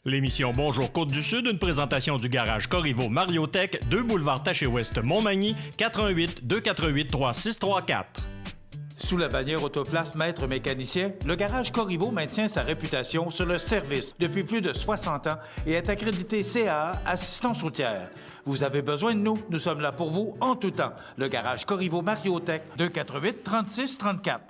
L'émission Bonjour Côte-du-Sud, une présentation du garage Corriveau Mariotech, 2 boulevard Taché-Ouest, Montmagny, 88 248 3634. Sous la bannière Autoplace Maître Mécanicien, le garage Corriveau maintient sa réputation sur le service depuis plus de 60 ans et est accrédité CAA Assistance routière. Vous avez besoin de nous, nous sommes là pour vous en tout temps. Le garage Corriveau Mariotech, 248 36 34.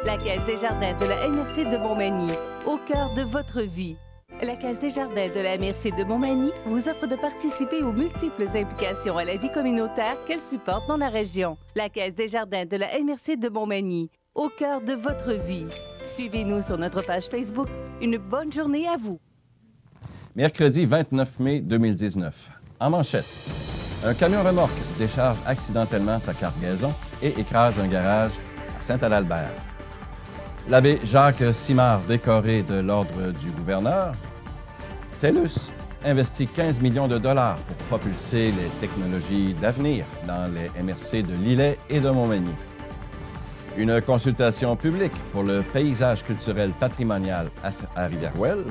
La Caisse des Jardins de la MRC de Montmagny, au cœur de votre vie. La Caisse des Jardins de la MRC de Montmagny vous offre de participer aux multiples implications à la vie communautaire qu'elle supporte dans la région. La Caisse des Jardins de la MRC de Montmagny, au cœur de votre vie. Suivez-nous sur notre page Facebook. Une bonne journée à vous. Mercredi 29 mai 2019. En manchette, un camion remorque décharge accidentellement sa cargaison et écrase un garage à Saint-Adalbert. L'abbé Jacques Simard, décoré de l'Ordre du gouverneur. TELUS investit 15 millions de dollars pour propulser les technologies d'avenir dans les MRC de Lillet et de Montmagny. Une consultation publique pour le paysage culturel patrimonial à Rivière-Ouelle.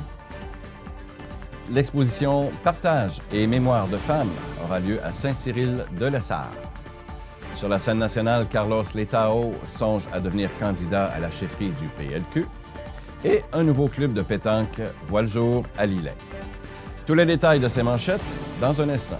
L'exposition Partage et mémoire de femmes aura lieu à Saint-Cyril-de-Lessard. Sur la scène nationale, Carlos Letao songe à devenir candidat à la chefferie du PLQ. Et un nouveau club de pétanque voit le jour à Lillet. Tous les détails de ces manchettes dans un instant.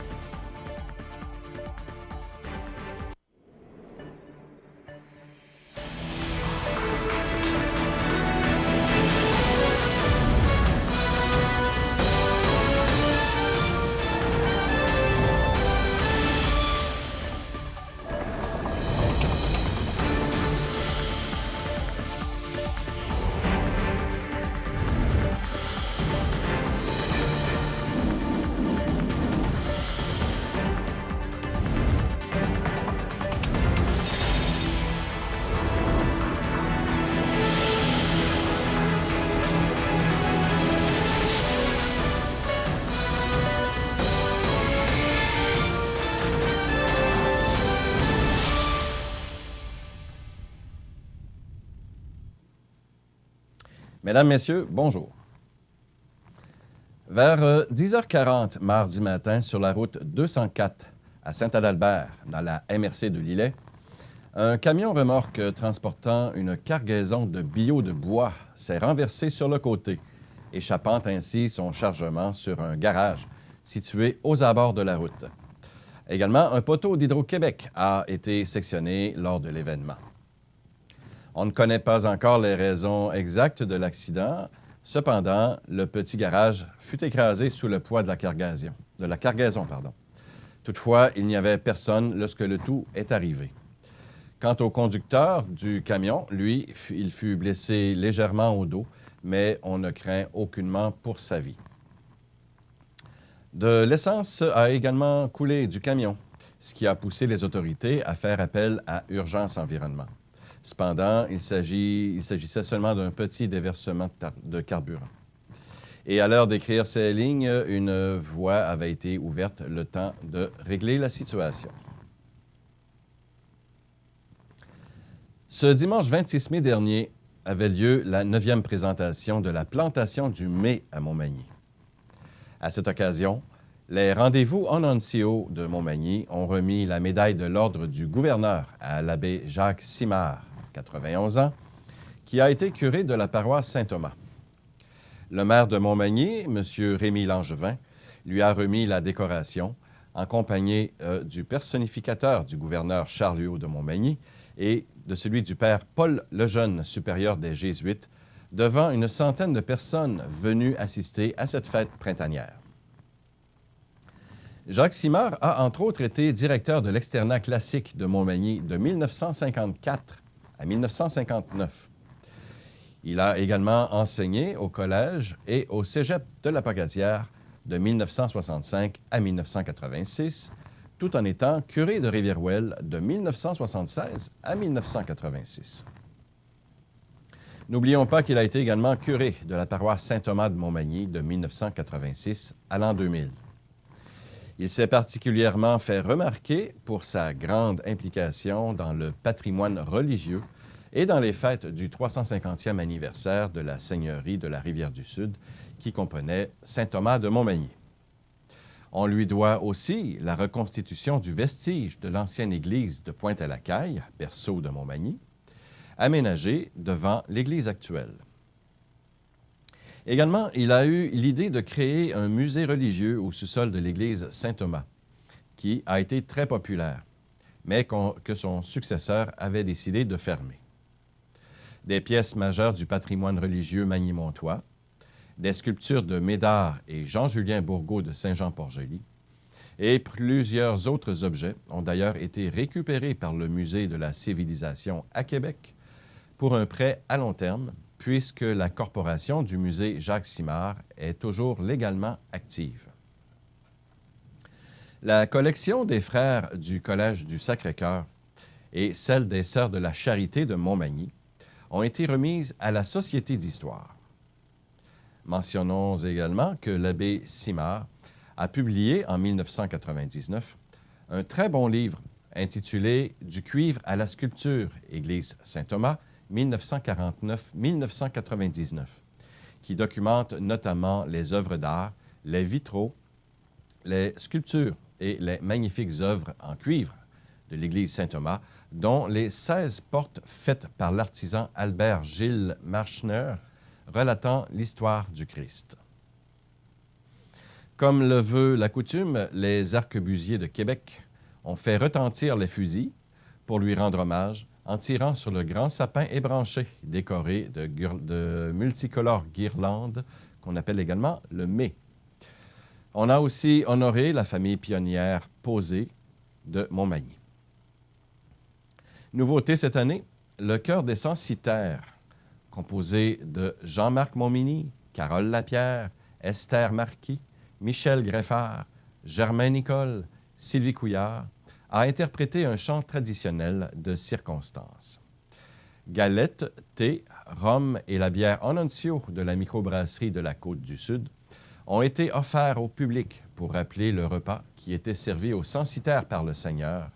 Mesdames, Messieurs, bonjour. Vers 10h40 mardi matin, sur la route 204 à Saint-Adalbert, dans la MRC de Lillet, un camion remorque transportant une cargaison de bio de bois s'est renversé sur le côté, échappant ainsi son chargement sur un garage situé aux abords de la route. Également, un poteau d'Hydro-Québec a été sectionné lors de l'événement. On ne connaît pas encore les raisons exactes de l'accident. Cependant, le petit garage fut écrasé sous le poids de la cargaison. Toutefois, il n'y avait personne lorsque le tout est arrivé. Quant au conducteur du camion, lui, il fut blessé légèrement au dos, mais on ne craint aucunement pour sa vie. De l'essence a également coulé du camion, ce qui a poussé les autorités à faire appel à Urgence Environnement. Cependant, il s'agissait seulement d'un petit déversement de carburant. Et à l'heure d'écrire ces lignes, une voie avait été ouverte le temps de régler la situation. Ce dimanche 26 mai dernier avait lieu la 9e présentation de la plantation du mai à Montmagny. À cette occasion, les rendez-vous en Ontario de Montmagny ont remis la médaille de l'Ordre du gouverneur à l'abbé Jacques Simard, 91 ans, qui a été curé de la paroisse Saint-Thomas. Le maire de Montmagny, M. Rémy Langevin, lui a remis la décoration en compagnie du personnificateur du gouverneur Charles-Huot de Montmagny et de celui du père Paul Lejeune, supérieur des Jésuites, devant une centaine de personnes venues assister à cette fête printanière. Jacques Simard a, entre autres, été directeur de l'externat classique de Montmagny de 1954 à 1959. Il a également enseigné au collège et au cégep de la Pagadière de 1965 à 1986, tout en étant curé de Rivière-Ouelle de 1976 à 1986. N'oublions pas qu'il a été également curé de la paroisse Saint-Thomas de Montmagny de 1986 à l'an 2000. Il s'est particulièrement fait remarquer pour sa grande implication dans le patrimoine religieux et dans les fêtes du 350e anniversaire de la Seigneurie de la Rivière-du-Sud, qui comprenait saint Thomas de Montmagny. On lui doit aussi la reconstitution du vestige de l'ancienne église de Pointe-à-la-Caille, berceau de Montmagny, aménagée devant l'église actuelle. Également, il a eu l'idée de créer un musée religieux au sous-sol de l'église Saint-Thomas, qui a été très populaire, mais que son successeur avait décidé de fermer. Des pièces majeures du patrimoine religieux magny-montois, des sculptures de Médard et Jean-Julien Bourgault de Saint-Jean-Port-Joli, et plusieurs autres objets ont d'ailleurs été récupérés par le Musée de la civilisation à Québec pour un prêt à long terme, puisque la corporation du musée Jacques-Simard est toujours légalement active. La collection des frères du Collège du Sacré-Cœur et celle des Sœurs de la Charité de Montmagny ont été remises à la Société d'histoire. Mentionnons également que l'abbé Simard a publié en 1999 un très bon livre intitulé « Du cuivre à la sculpture, Église Saint-Thomas, 1949-1999 », qui documente notamment les œuvres d'art, les vitraux, les sculptures et les magnifiques œuvres en cuivre de l'Église Saint-Thomas, dont les 16 portes faites par l'artisan Albert-Gilles Marchner, relatant l'histoire du Christ. Comme le veut la coutume, les arquebusiers de Québec ont fait retentir les fusils pour lui rendre hommage en tirant sur le grand sapin ébranché décoré de multicolores guirlandes qu'on appelle également le mai. On a aussi honoré la famille pionnière Posé de Montmagny. Nouveauté cette année, le chœur des censitaires, composé de Jean-Marc Montminy, Carole Lapierre, Esther Marquis, Michel Greffard, Germain Nicole, Sylvie Couillard, a interprété un chant traditionnel de circonstance. Galettes, thé, rhum et la bière Ononcio de la microbrasserie de la Côte-du-Sud ont été offerts au public pour rappeler le repas qui était servi aux censitaires par le Seigneur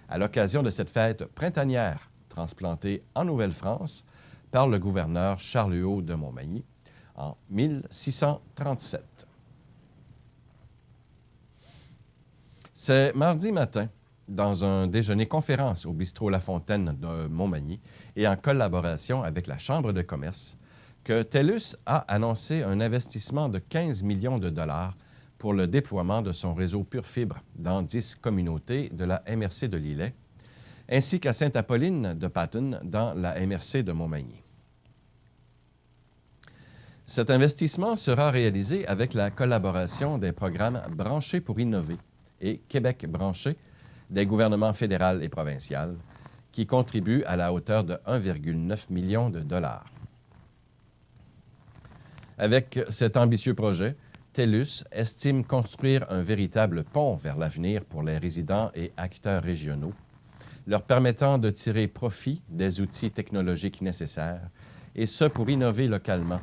à l'occasion de cette fête printanière transplantée en Nouvelle-France par le gouverneur Charles-Huot de Montmagny en 1637. C'est mardi matin, dans un déjeuner-conférence au bistrot La Fontaine de Montmagny et en collaboration avec la Chambre de commerce, que TELUS a annoncé un investissement de 15 millions de dollars pour le déploiement de son réseau Pure Fibre dans 10 communautés de la MRC de Lillet, ainsi qu'à Sainte-Apolline de Patten dans la MRC de Montmagny. Cet investissement sera réalisé avec la collaboration des programmes Branchés pour innover et Québec branché des gouvernements fédéral et provincial, qui contribuent à la hauteur de 1,9 million de dollars. Avec cet ambitieux projet, TELUS estime construire un véritable pont vers l'avenir pour les résidents et acteurs régionaux, leur permettant de tirer profit des outils technologiques nécessaires, et ce pour innover localement,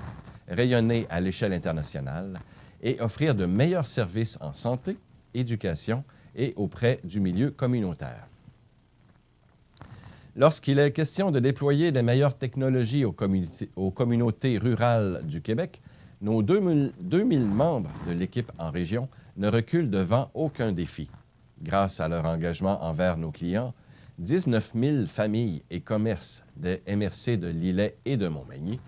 rayonner à l'échelle internationale et offrir de meilleurs services en santé, éducation et auprès du milieu communautaire. Lorsqu'il est question de déployer les meilleures technologies aux communautés rurales du Québec, nos 2000 membres de l'équipe en région ne reculent devant aucun défi. Grâce à leur engagement envers nos clients, 19 000 familles et commerces des MRC de Lillet et de Montmagny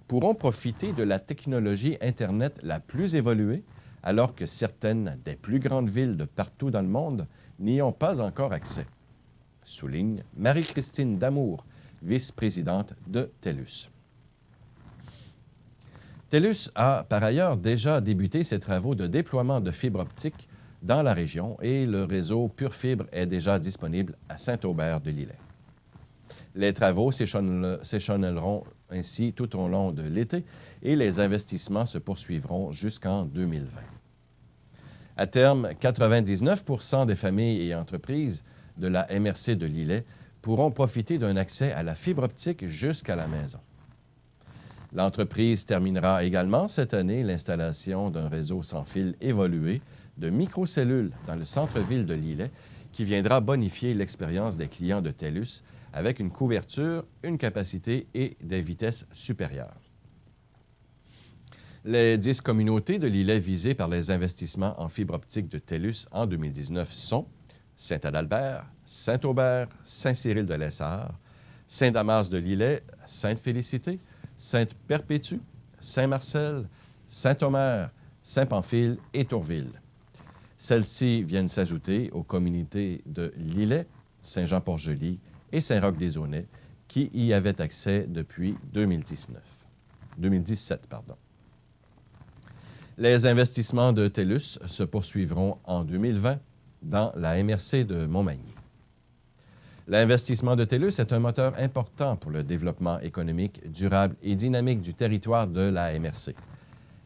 pourront profiter de la technologie Internet la plus évoluée, alors que certaines des plus grandes villes de partout dans le monde n'y ont pas encore accès, souligne Marie-Christine Damour, vice-présidente de TELUS. TELUS a par ailleurs déjà débuté ses travaux de déploiement de fibre optique dans la région et le réseau Pure Fibre est déjà disponible à Saint-Aubert de Lillet. Les travaux s'échelonneront ainsi tout au long de l'été et les investissements se poursuivront jusqu'en 2020. À terme, 99 % des familles et entreprises de la MRC de Lillet pourront profiter d'un accès à la fibre optique jusqu'à la maison. L'entreprise terminera également cette année l'installation d'un réseau sans fil évolué de microcellules dans le centre-ville de Lillet qui viendra bonifier l'expérience des clients de TELUS avec une couverture, une capacité et des vitesses supérieures. Les 10 communautés de l'îlet visées par les investissements en fibre optique de TELUS en 2019 sont Saint-Adalbert, Saint-Aubert, Saint-Cyril-de-Lessard, Saint-Damas-de-l'Îlet, Sainte-Félicité, Sainte-Perpétue, Saint-Marcel, Saint-Omer, Saint-Pamphile et Tourville. Celles-ci viennent s'ajouter aux communautés de l'Îlet, Saint-Jean-Port-Joli et Saint-Roch-des-Aunais qui y avaient accès depuis 2017. Les investissements de TELUS se poursuivront en 2020 dans la MRC de Montmagny. L'investissement de TELUS est un moteur important pour le développement économique, durable et dynamique du territoire de la MRC.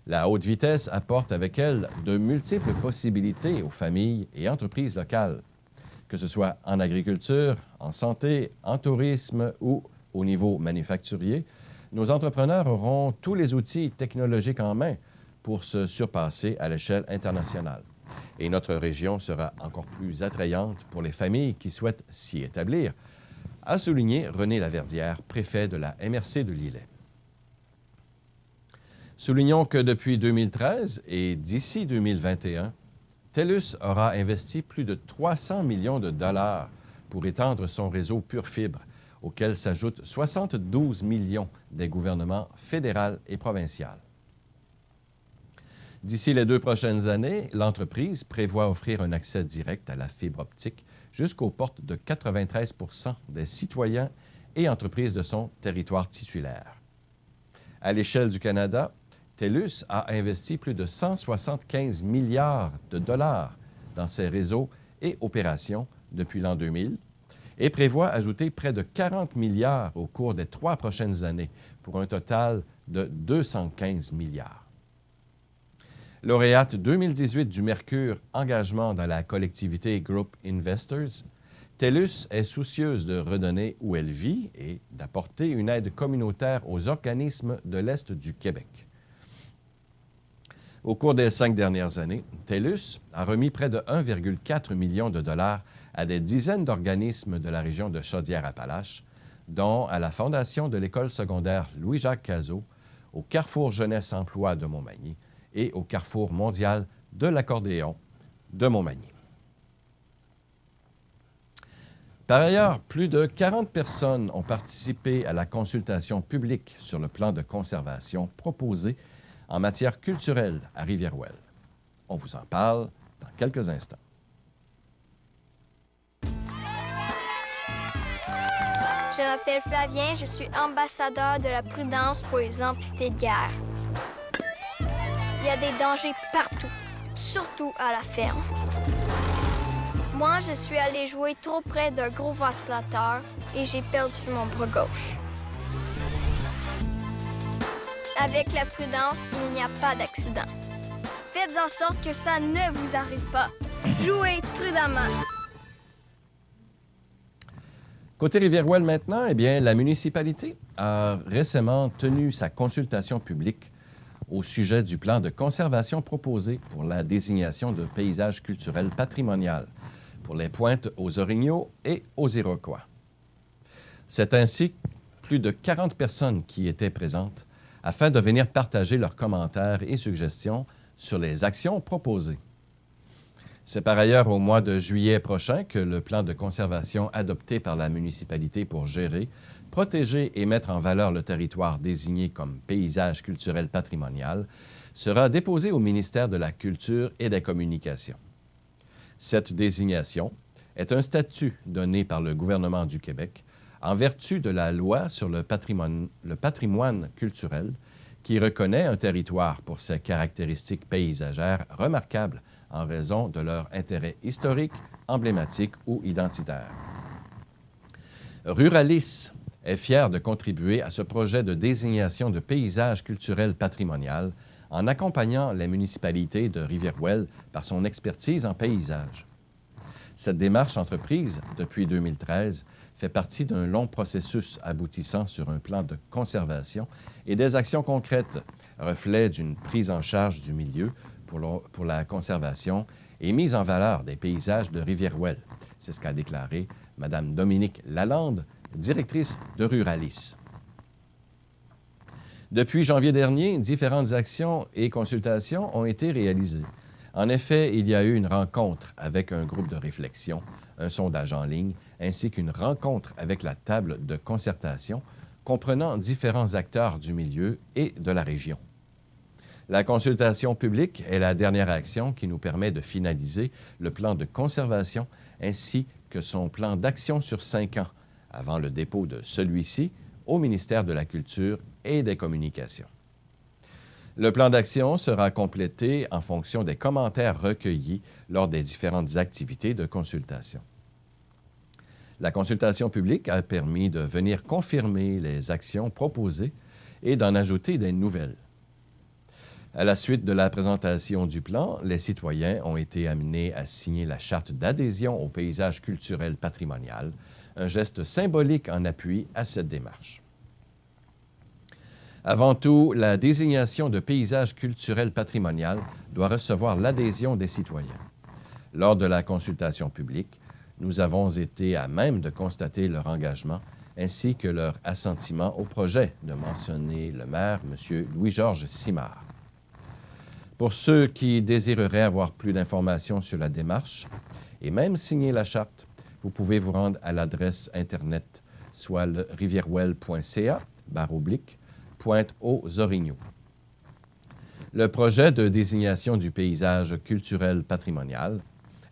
La haute vitesse apporte avec elle de multiples possibilités aux familles et entreprises locales, que ce soit en agriculture, en santé, en tourisme ou au niveau manufacturier. Nos entrepreneurs auront tous les outils technologiques en main pour se surpasser à l'échelle internationale. Et notre région sera encore plus attrayante pour les familles qui souhaitent s'y établir, a souligné René Laverdière, préfet de la MRC de l'Îlet. Soulignons que depuis 2013 et d'ici 2021, TELUS aura investi plus de 300 millions de dollars pour étendre son réseau Pure Fibre, auquel s'ajoutent 72 millions des gouvernements fédéral et provincial. D'ici les 2 prochaines années, l'entreprise prévoit offrir un accès direct à la fibre optique jusqu'aux portes de 93 % des citoyens et entreprises de son territoire titulaire. À l'échelle du Canada, TELUS a investi plus de 175 milliards de dollars dans ses réseaux et opérations depuis l'an 2000 et prévoit ajouter près de 40 milliards au cours des 3 prochaines années pour un total de 215 milliards. Lauréate 2018 du Mercure Engagement dans la collectivité Group Investors, TELUS est soucieuse de redonner où elle vit et d'apporter une aide communautaire aux organismes de l'Est du Québec. Au cours des 5 dernières années, TELUS a remis près de 1,4 million de dollars à des dizaines d'organismes de la région de Chaudière-Appalaches, dont à la Fondation de l'École secondaire Louis-Jacques Cazot, au Carrefour Jeunesse Emploi de Montmagny et au Carrefour mondial de l'accordéon de Montmagny. Par ailleurs, plus de 40 personnes ont participé à la consultation publique sur le plan de conservation proposé en matière culturelle à Rivière-Ouelle. On vous en parle dans quelques instants. Je m'appelle Flavien, je suis ambassadeur de la prudence pour les amputés de guerre. Il y a des dangers partout, surtout à la ferme. Moi, je suis allé jouer trop près d'un gros vacillateur et j'ai perdu mon bras gauche. Avec la prudence, il n'y a pas d'accident. Faites en sorte que ça ne vous arrive pas. Jouez prudemment. Côté Rivière-Ouelle maintenant, eh bien, la municipalité a récemment tenu sa consultation publique au sujet du plan de conservation proposé pour la désignation de paysages culturels patrimonial pour les pointes aux Orignaux et aux Iroquois. C'est ainsi plus de 40 personnes qui étaient présentes afin de venir partager leurs commentaires et suggestions sur les actions proposées. C'est par ailleurs au mois de juillet prochain que le plan de conservation adopté par la municipalité pour gérer, protéger et mettre en valeur le territoire désigné comme paysage culturel patrimonial sera déposé au ministère de la Culture et des Communications. Cette désignation est un statut donné par le gouvernement du Québec en vertu de la loi sur le patrimoine culturel qui reconnaît un territoire pour ses caractéristiques paysagères remarquables en raison de leur intérêt historique, emblématique ou identitaire. Ruralis est fier de contribuer à ce projet de désignation de paysage culturel patrimonial en accompagnant les municipalités de Rivière-Ouelle par son expertise en paysage. Cette démarche entreprise depuis 2013 fait partie d'un long processus aboutissant sur un plan de conservation et des actions concrètes, reflet d'une prise en charge du milieu pour la conservation et mise en valeur des paysages de Rivière-Ouelle. C'est ce qu'a déclaré Mme Dominique Lalande, directrice de Ruralis. Depuis janvier dernier, différentes actions et consultations ont été réalisées. En effet, il y a eu une rencontre avec un groupe de réflexion, un sondage en ligne, ainsi qu'une rencontre avec la table de concertation comprenant différents acteurs du milieu et de la région. La consultation publique est la dernière action qui nous permet de finaliser le plan de conservation ainsi que son plan d'action sur 5 ans, avant le dépôt de celui-ci au ministère de la Culture et des Communications. Le plan d'action sera complété en fonction des commentaires recueillis lors des différentes activités de consultation. La consultation publique a permis de venir confirmer les actions proposées et d'en ajouter des nouvelles. À la suite de la présentation du plan, les citoyens ont été amenés à signer la charte d'adhésion au paysage culturel patrimonial, un geste symbolique en appui à cette démarche. Avant tout, la désignation de paysage culturel patrimonial doit recevoir l'adhésion des citoyens. Lors de la consultation publique, nous avons été à même de constater leur engagement ainsi que leur assentiment au projet de mentionner le maire, M. Louis-Georges Simard. Pour ceux qui désireraient avoir plus d'informations sur la démarche et même signer la charte, vous pouvez vous rendre à l'adresse Internet, soit le rivieruel.ca/Pointe-aux-Orignaux. Le projet de désignation du paysage culturel patrimonial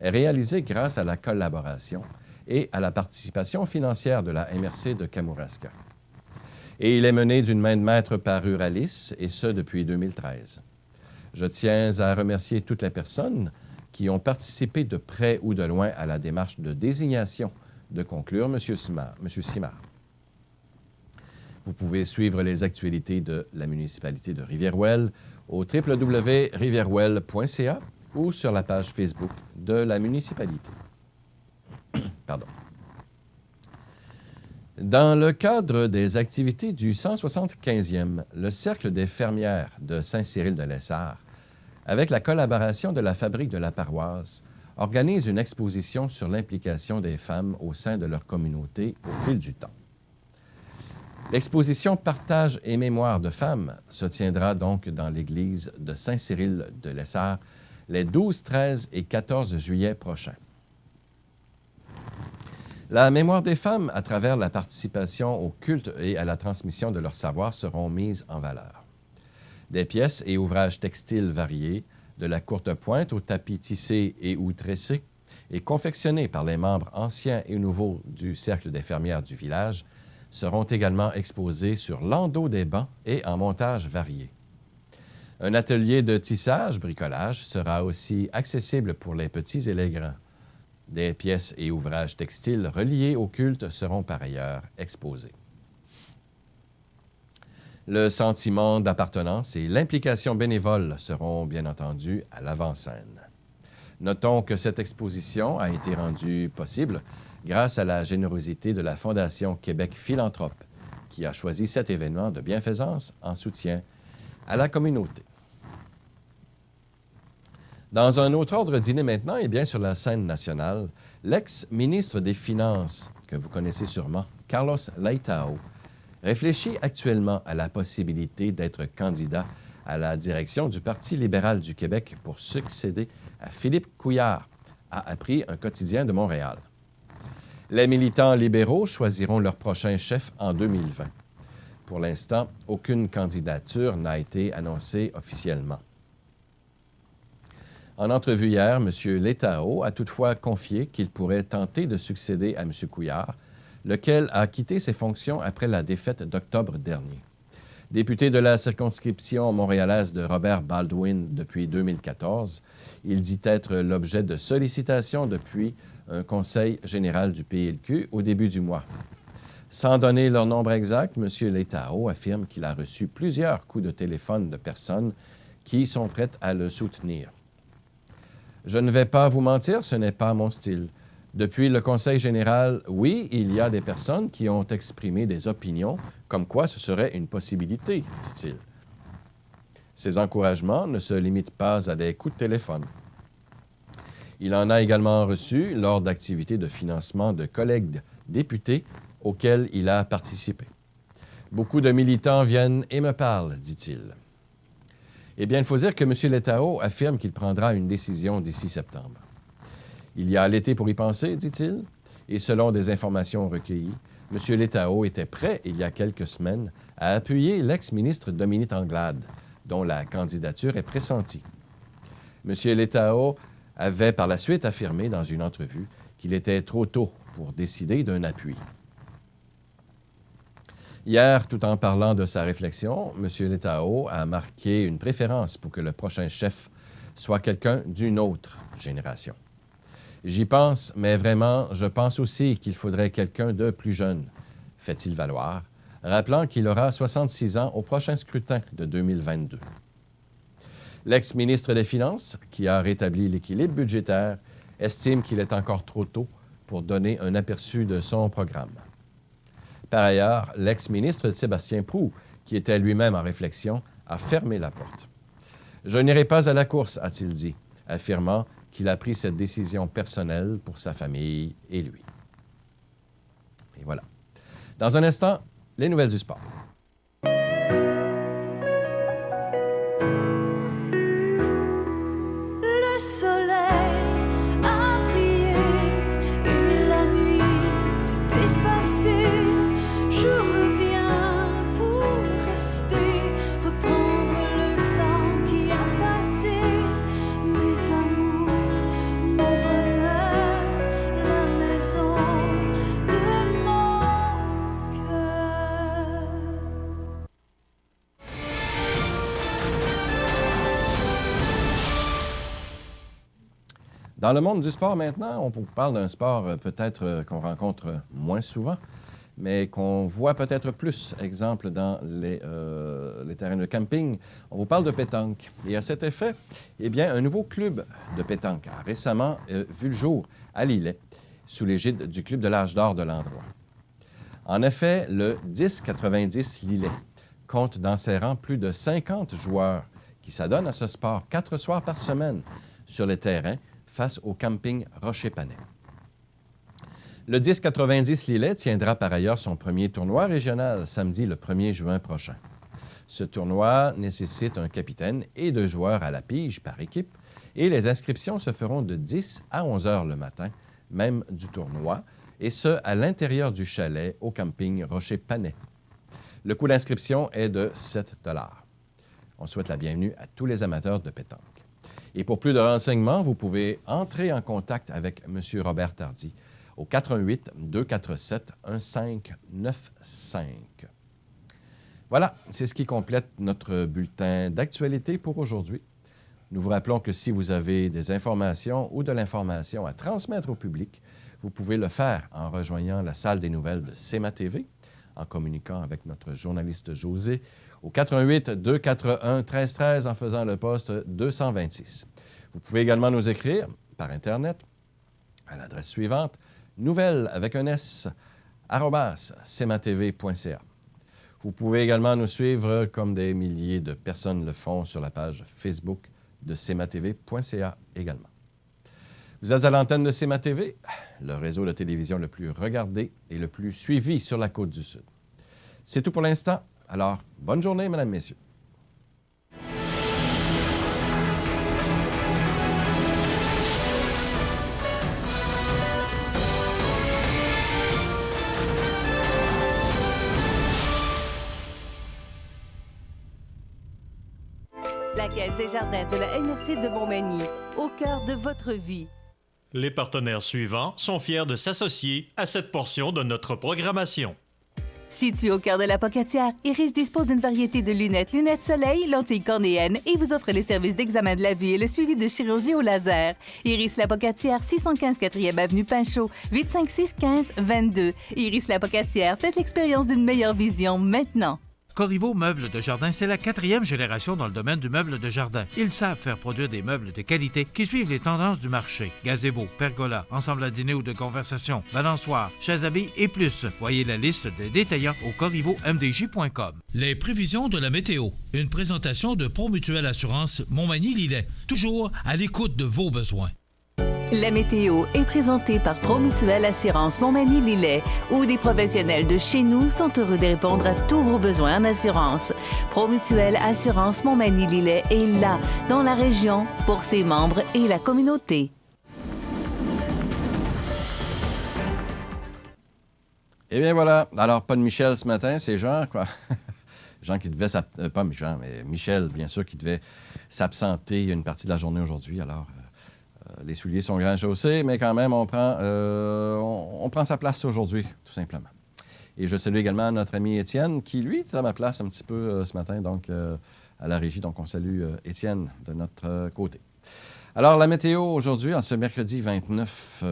est réalisé grâce à la collaboration et à la participation financière de la MRC de Kamouraska. Et il est mené d'une main de maître par Ruralis, et ce depuis 2013. Je tiens à remercier toutes les personnes qui ont participé de près ou de loin à la démarche de désignation, de conclure M. Simard. Vous pouvez suivre les actualités de la municipalité de Rivière-Ouelle au www.rivieruel.ca ou sur la page Facebook de la municipalité. Pardon. Dans le cadre des activités du 175e, le Cercle des fermières de Saint-Cyril-de-Lessard, avec la collaboration de la Fabrique de la Paroisse, organise une exposition sur l'implication des femmes au sein de leur communauté au fil du temps. L'exposition Partage et mémoire de femmes se tiendra donc dans l'église de Saint-Cyril-de-Lessard les 12, 13 et 14 juillet prochains. La mémoire des femmes, à travers la participation au culte et à la transmission de leur savoir, seront mises en valeur. Des pièces et ouvrages textiles variés, de la courte pointe au tapis tissé et ou tressé, et confectionnés par les membres anciens et nouveaux du Cercle des fermières du village, seront également exposés sur l'endos des bancs et en montage varié. Un atelier de tissage, bricolage, sera aussi accessible pour les petits et les grands. Des pièces et ouvrages textiles reliés au culte seront par ailleurs exposés. Le sentiment d'appartenance et l'implication bénévole seront bien entendu à l'avant-scène. Notons que cette exposition a été rendue possible grâce à la générosité de la Fondation Québec Philanthrope, qui a choisi cet événement de bienfaisance en soutien à la communauté. Dans un autre ordre d'idée maintenant, et bien sur la scène nationale, l'ex-ministre des Finances, que vous connaissez sûrement, Carlos Leitão, réfléchit actuellement à la possibilité d'être candidat à la direction du Parti libéral du Québec pour succéder à Philippe Couillard, a appris un quotidien de Montréal. Les militants libéraux choisiront leur prochain chef en 2020. Pour l'instant, aucune candidature n'a été annoncée officiellement. En entrevue hier, M. Leitão a toutefois confié qu'il pourrait tenter de succéder à M. Couillard, lequel a quitté ses fonctions après la défaite d'octobre dernier. Député de la circonscription montréalaise de Robert Baldwin depuis 2014, il dit être l'objet de sollicitations depuis un conseil général du PLQ au début du mois. Sans donner leur nombre exact, M. Leitão affirme qu'il a reçu plusieurs coups de téléphone de personnes qui sont prêtes à le soutenir. « Je ne vais pas vous mentir, ce n'est pas mon style. Depuis le Conseil général, oui, il y a des personnes qui ont exprimé des opinions comme quoi ce serait une possibilité, dit-il. Ces encouragements ne se limitent pas à des coups de téléphone. Il en a également reçu lors d'activités de financement de collègues députés auxquels il a participé. Beaucoup de militants viennent et me parlent, dit-il. Eh bien, il faut dire que M. Letao affirme qu'il prendra une décision d'ici septembre. Il y a l'été pour y penser, dit-il, et selon des informations recueillies, M. Letao était prêt, il y a quelques semaines, à appuyer l'ex-ministre Dominique Anglade, dont la candidature est pressentie. M. Letao avait par la suite affirmé dans une entrevue qu'il était trop tôt pour décider d'un appui. Hier, tout en parlant de sa réflexion, M. Letao a marqué une préférence pour que le prochain chef soit quelqu'un d'une autre génération. J'y pense, mais vraiment, je pense aussi qu'il faudrait quelqu'un de plus jeune, fait-il valoir, rappelant qu'il aura 66 ans au prochain scrutin de 2022. L'ex-ministre des Finances, qui a rétabli l'équilibre budgétaire, estime qu'il est encore trop tôt pour donner un aperçu de son programme. Par ailleurs, l'ex-ministre Sébastien Proulx, qui était lui-même en réflexion, a fermé la porte. « Je n'irai pas à la course », a-t-il dit, affirmant qu'il a pris cette décision personnelle pour sa famille et lui. Et voilà. Dans un instant, les nouvelles du sport. Le soleil a brillé et la nuit s'est effacée. Je reviens pour rester, reprendre le temps qui a passé. Mes amours, mon bonheur, la maison de mon cœur. Dans le monde du sport maintenant, on vous parle d'un sport peut-être qu'on rencontre moins souvent, mais qu'on voit peut-être plus, exemple, dans les terrains de camping. On vous parle de pétanque. Et à cet effet, eh bien, un nouveau club de pétanque a récemment vu le jour à Lillet, sous l'égide du Club de l'Âge d'Or de l'endroit. En effet, le 10-90 Lillet compte dans ses rangs plus de 50 joueurs qui s'adonnent à ce sport 4 soirs par semaine sur les terrains face au camping Rocher-Panay. Le 10-90 Lillet tiendra par ailleurs son premier tournoi régional samedi le 1er juin prochain. Ce tournoi nécessite un capitaine et 2 joueurs à la pige par équipe et les inscriptions se feront de 10 à 11 heures le matin, même du tournoi, et ce, à l'intérieur du chalet au camping Rocher-Panay. Le coût d'inscription est de 7 $. On souhaite la bienvenue à tous les amateurs de pétanque. Et pour plus de renseignements, vous pouvez entrer en contact avec M. Robert Tardy au 418-247-1595. Voilà, c'est ce qui complète notre bulletin d'actualité pour aujourd'hui. Nous vous rappelons que si vous avez des informations ou de l'information à transmettre au public, vous pouvez le faire en rejoignant la salle des nouvelles de CEMA TV, en communiquant avec notre journaliste José au 418-241-1313 en faisant le poste 226. Vous pouvez également nous écrire par Internet à l'adresse suivante, nouvelles avec un S, @cematv.ca. Vous pouvez également nous suivre, comme des milliers de personnes le font, sur la page Facebook de cematv.ca également. Vous êtes à l'antenne de CEMA TV, le réseau de télévision le plus regardé et le plus suivi sur la Côte-du-Sud. C'est tout pour l'instant. Alors, bonne journée, mesdames, messieurs. La Caisse des jardins de la MRC de Montmagny, au cœur de votre vie. Les partenaires suivants sont fiers de s'associer à cette portion de notre programmation. Situé au cœur de la Pocatière, Iris dispose d'une variété de lunettes soleil, lentilles cornéennes et vous offre les services d'examen de la vue et le suivi de chirurgie au laser. Iris la Pocatière, 615 4e avenue Pinchot, 856-15-22. Iris la Pocatière, faites l'expérience d'une meilleure vision maintenant. Corriveau Meubles de Jardin, c'est la 4e génération dans le domaine du meuble de jardin. Ils savent faire produire des meubles de qualité qui suivent les tendances du marché. Gazebo, pergola, ensemble à dîner ou de conversation, balançoire, chaises à billes et plus. Voyez la liste des détaillants au corrivomdj.com. Les prévisions de la météo. Une présentation de Promutuelle Assurance Montmagny-Lillet. Toujours à l'écoute de vos besoins. La météo est présentée par Promutuelle Assurance Montmagny-Lillet, où des professionnels de chez nous sont heureux de répondre à tous vos besoins en assurance. Promutuelle Assurance Montmagny-Lillet est là, dans la région, pour ses membres et la communauté. Eh bien voilà. Alors, pas de Michel ce matin, c'est Jean, quoi. Jean qui devait pas Jean, mais Michel, bien sûr, qui devait s'absenter une partie de la journée aujourd'hui. Alors, les souliers sont grands chaussés, mais quand même, on prend sa place aujourd'hui, tout simplement. Et je salue également notre ami Étienne, qui, lui, est à ma place un petit peu ce matin, donc à la régie. Donc, on salue Étienne de notre côté. Alors, la météo aujourd'hui, en ce mercredi 29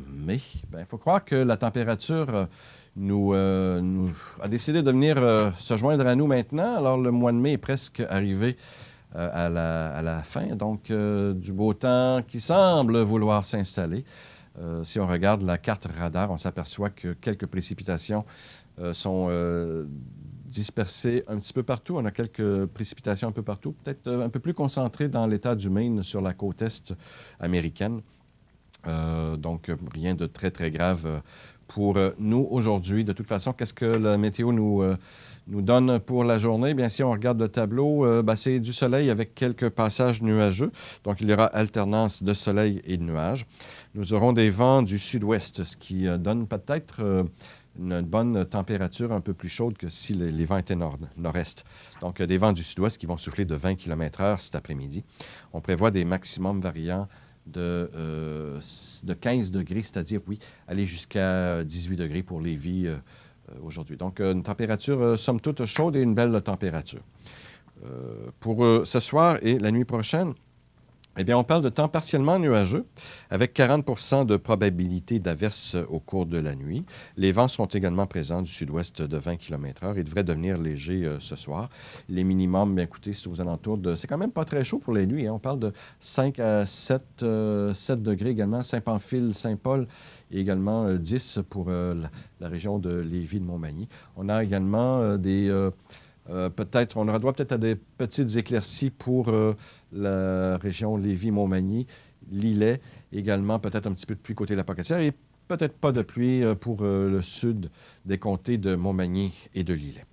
mai, il faut croire que la température nous a décidé de venir se joindre à nous maintenant. Alors, le mois de mai est presque arrivé à la fin, donc du beau temps qui semble vouloir s'installer. Si on regarde la carte radar, on s'aperçoit que quelques précipitations sont dispersées un petit peu partout. On a quelques précipitations un peu partout, peut-être un peu plus concentrées dans l'État du Maine, sur la côte est américaine. Donc, rien de très, très grave pour nous aujourd'hui. De toute façon, qu'est-ce que la météo nous donne pour la journée? Bien, si on regarde le tableau, c'est du soleil avec quelques passages nuageux. Donc, il y aura alternance de soleil et de nuages. Nous aurons des vents du sud-ouest, ce qui donne peut-être une bonne température un peu plus chaude que si les vents étaient nord-est. Donc, des vents du sud-ouest qui vont souffler de 20 km/h cet après-midi. On prévoit des maximums variants de 15 degrés, c'est-à-dire, oui, aller jusqu'à 18 degrés pour Lévis aujourd'hui. Donc, une température, somme toute, chaude et une belle température. Pour ce soir et la nuit prochaine, eh bien, on parle de temps partiellement nuageux, avec 40 % de probabilité d'averse au cours de la nuit. Les vents sont également présents du sud-ouest de 20 km/h et devraient devenir légers ce soir. Les minimums, bien, écoutez, c'est aux alentours de... C'est quand même pas très chaud pour les nuits, hein. On parle de 5 à 7 degrés également. Saint-Pamphile, Saint-Paul, et également 10 pour la région de Lévis, de Montmagny. On a également on aura droit peut-être à des petites éclaircies pour la région Lévis-Montmagny, Lillet, également peut-être un petit peu de pluie côté la Pocatière et peut-être pas de pluie pour le sud des comtés de Montmagny et de Lillet.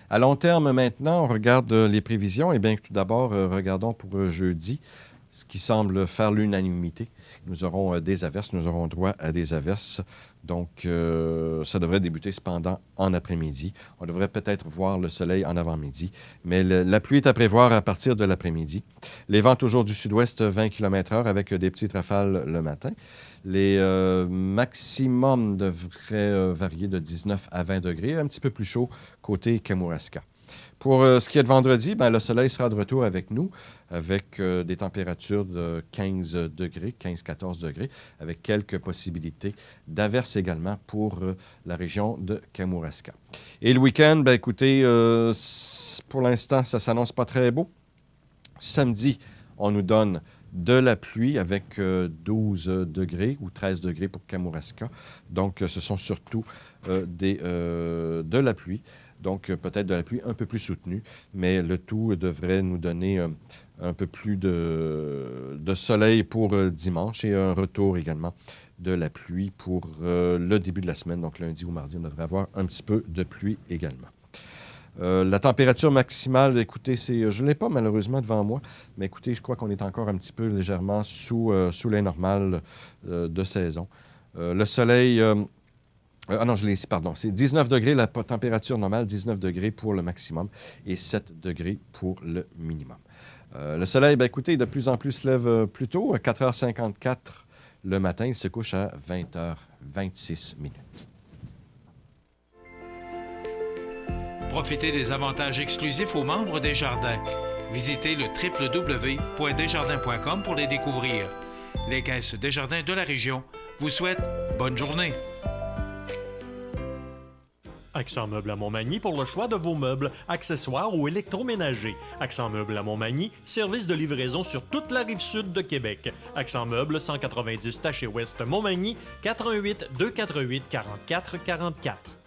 À long terme, maintenant, on regarde les prévisions. Eh bien, tout d'abord, regardons pour jeudi, ce qui semble faire l'unanimité. Nous aurons des averses, nous aurons droit à des averses. Donc, ça devrait débuter cependant en après-midi. On devrait peut-être voir le soleil en avant-midi, mais la pluie est à prévoir à partir de l'après-midi. Les vents toujours du sud-ouest, 20 km/h avec des petites rafales le matin. Les maximums devraient varier de 19 à 20 degrés, un petit peu plus chaud côté Kamouraska. Pour ce qui est de vendredi, le soleil sera de retour avec nous, avec des températures de 15 degrés, 15-14 degrés, avec quelques possibilités d'averses également pour la région de Kamouraska. Et le week-end, écoutez, pour l'instant, ça ne s'annonce pas très beau. Samedi, on nous donne de la pluie avec 12 degrés ou 13 degrés pour Kamouraska. Donc, ce sont surtout de la pluie. Donc, peut-être de la pluie un peu plus soutenue, mais le tout devrait nous donner un peu plus de soleil pour dimanche et un retour également de la pluie pour le début de la semaine. Donc, lundi ou mardi, on devrait avoir un petit peu de pluie également. La température maximale, écoutez, je ne l'ai pas malheureusement devant moi, mais écoutez, je crois qu'on est encore un petit peu légèrement sous les normales de saison. Le soleil... non, je l'ai ici, pardon. C'est 19 degrés la température normale, 19 degrés pour le maximum et 7 degrés pour le minimum. Le soleil, écoutez, de plus en plus se lève plus tôt, à 4h54 le matin. Il se couche à 20h26 minutes. Profitez des avantages exclusifs aux membres des Jardins. Visitez le www.desjardins.com pour les découvrir. Les caisses Desjardins de la région vous souhaitent bonne journée. Accent Meubles à Montmagny pour le choix de vos meubles, accessoires ou électroménagers. Accent Meubles à Montmagny, service de livraison sur toute la rive sud de Québec. Accent Meubles, 190 Taché Ouest Montmagny, 88 248 44 44.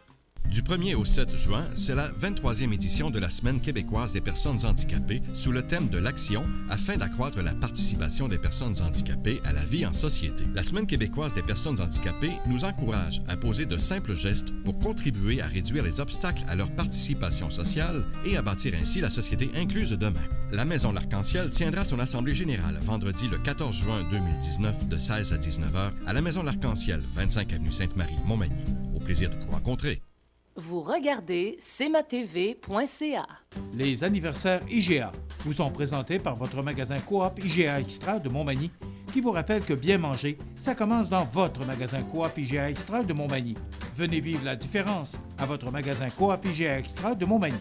Du 1er au 7 juin, c'est la 23e édition de la Semaine québécoise des personnes handicapées sous le thème de l'action afin d'accroître la participation des personnes handicapées à la vie en société. La Semaine québécoise des personnes handicapées nous encourage à poser de simples gestes pour contribuer à réduire les obstacles à leur participation sociale et à bâtir ainsi la société incluse demain. La Maison L'Arc-en-Ciel tiendra son assemblée générale vendredi le 14 juin 2019 de 16 à 19h à la Maison L'Arc-en-Ciel, 25 avenue Sainte-Marie, Montmagny. Au plaisir de vous rencontrer. Vous regardez cmatv.ca. Les anniversaires IGA vous sont présentés par votre magasin Coop IGA Extra de Montmagny, qui vous rappelle que bien manger, ça commence dans votre magasin Coop IGA Extra de Montmagny. Venez vivre la différence à votre magasin Coop IGA Extra de Montmagny.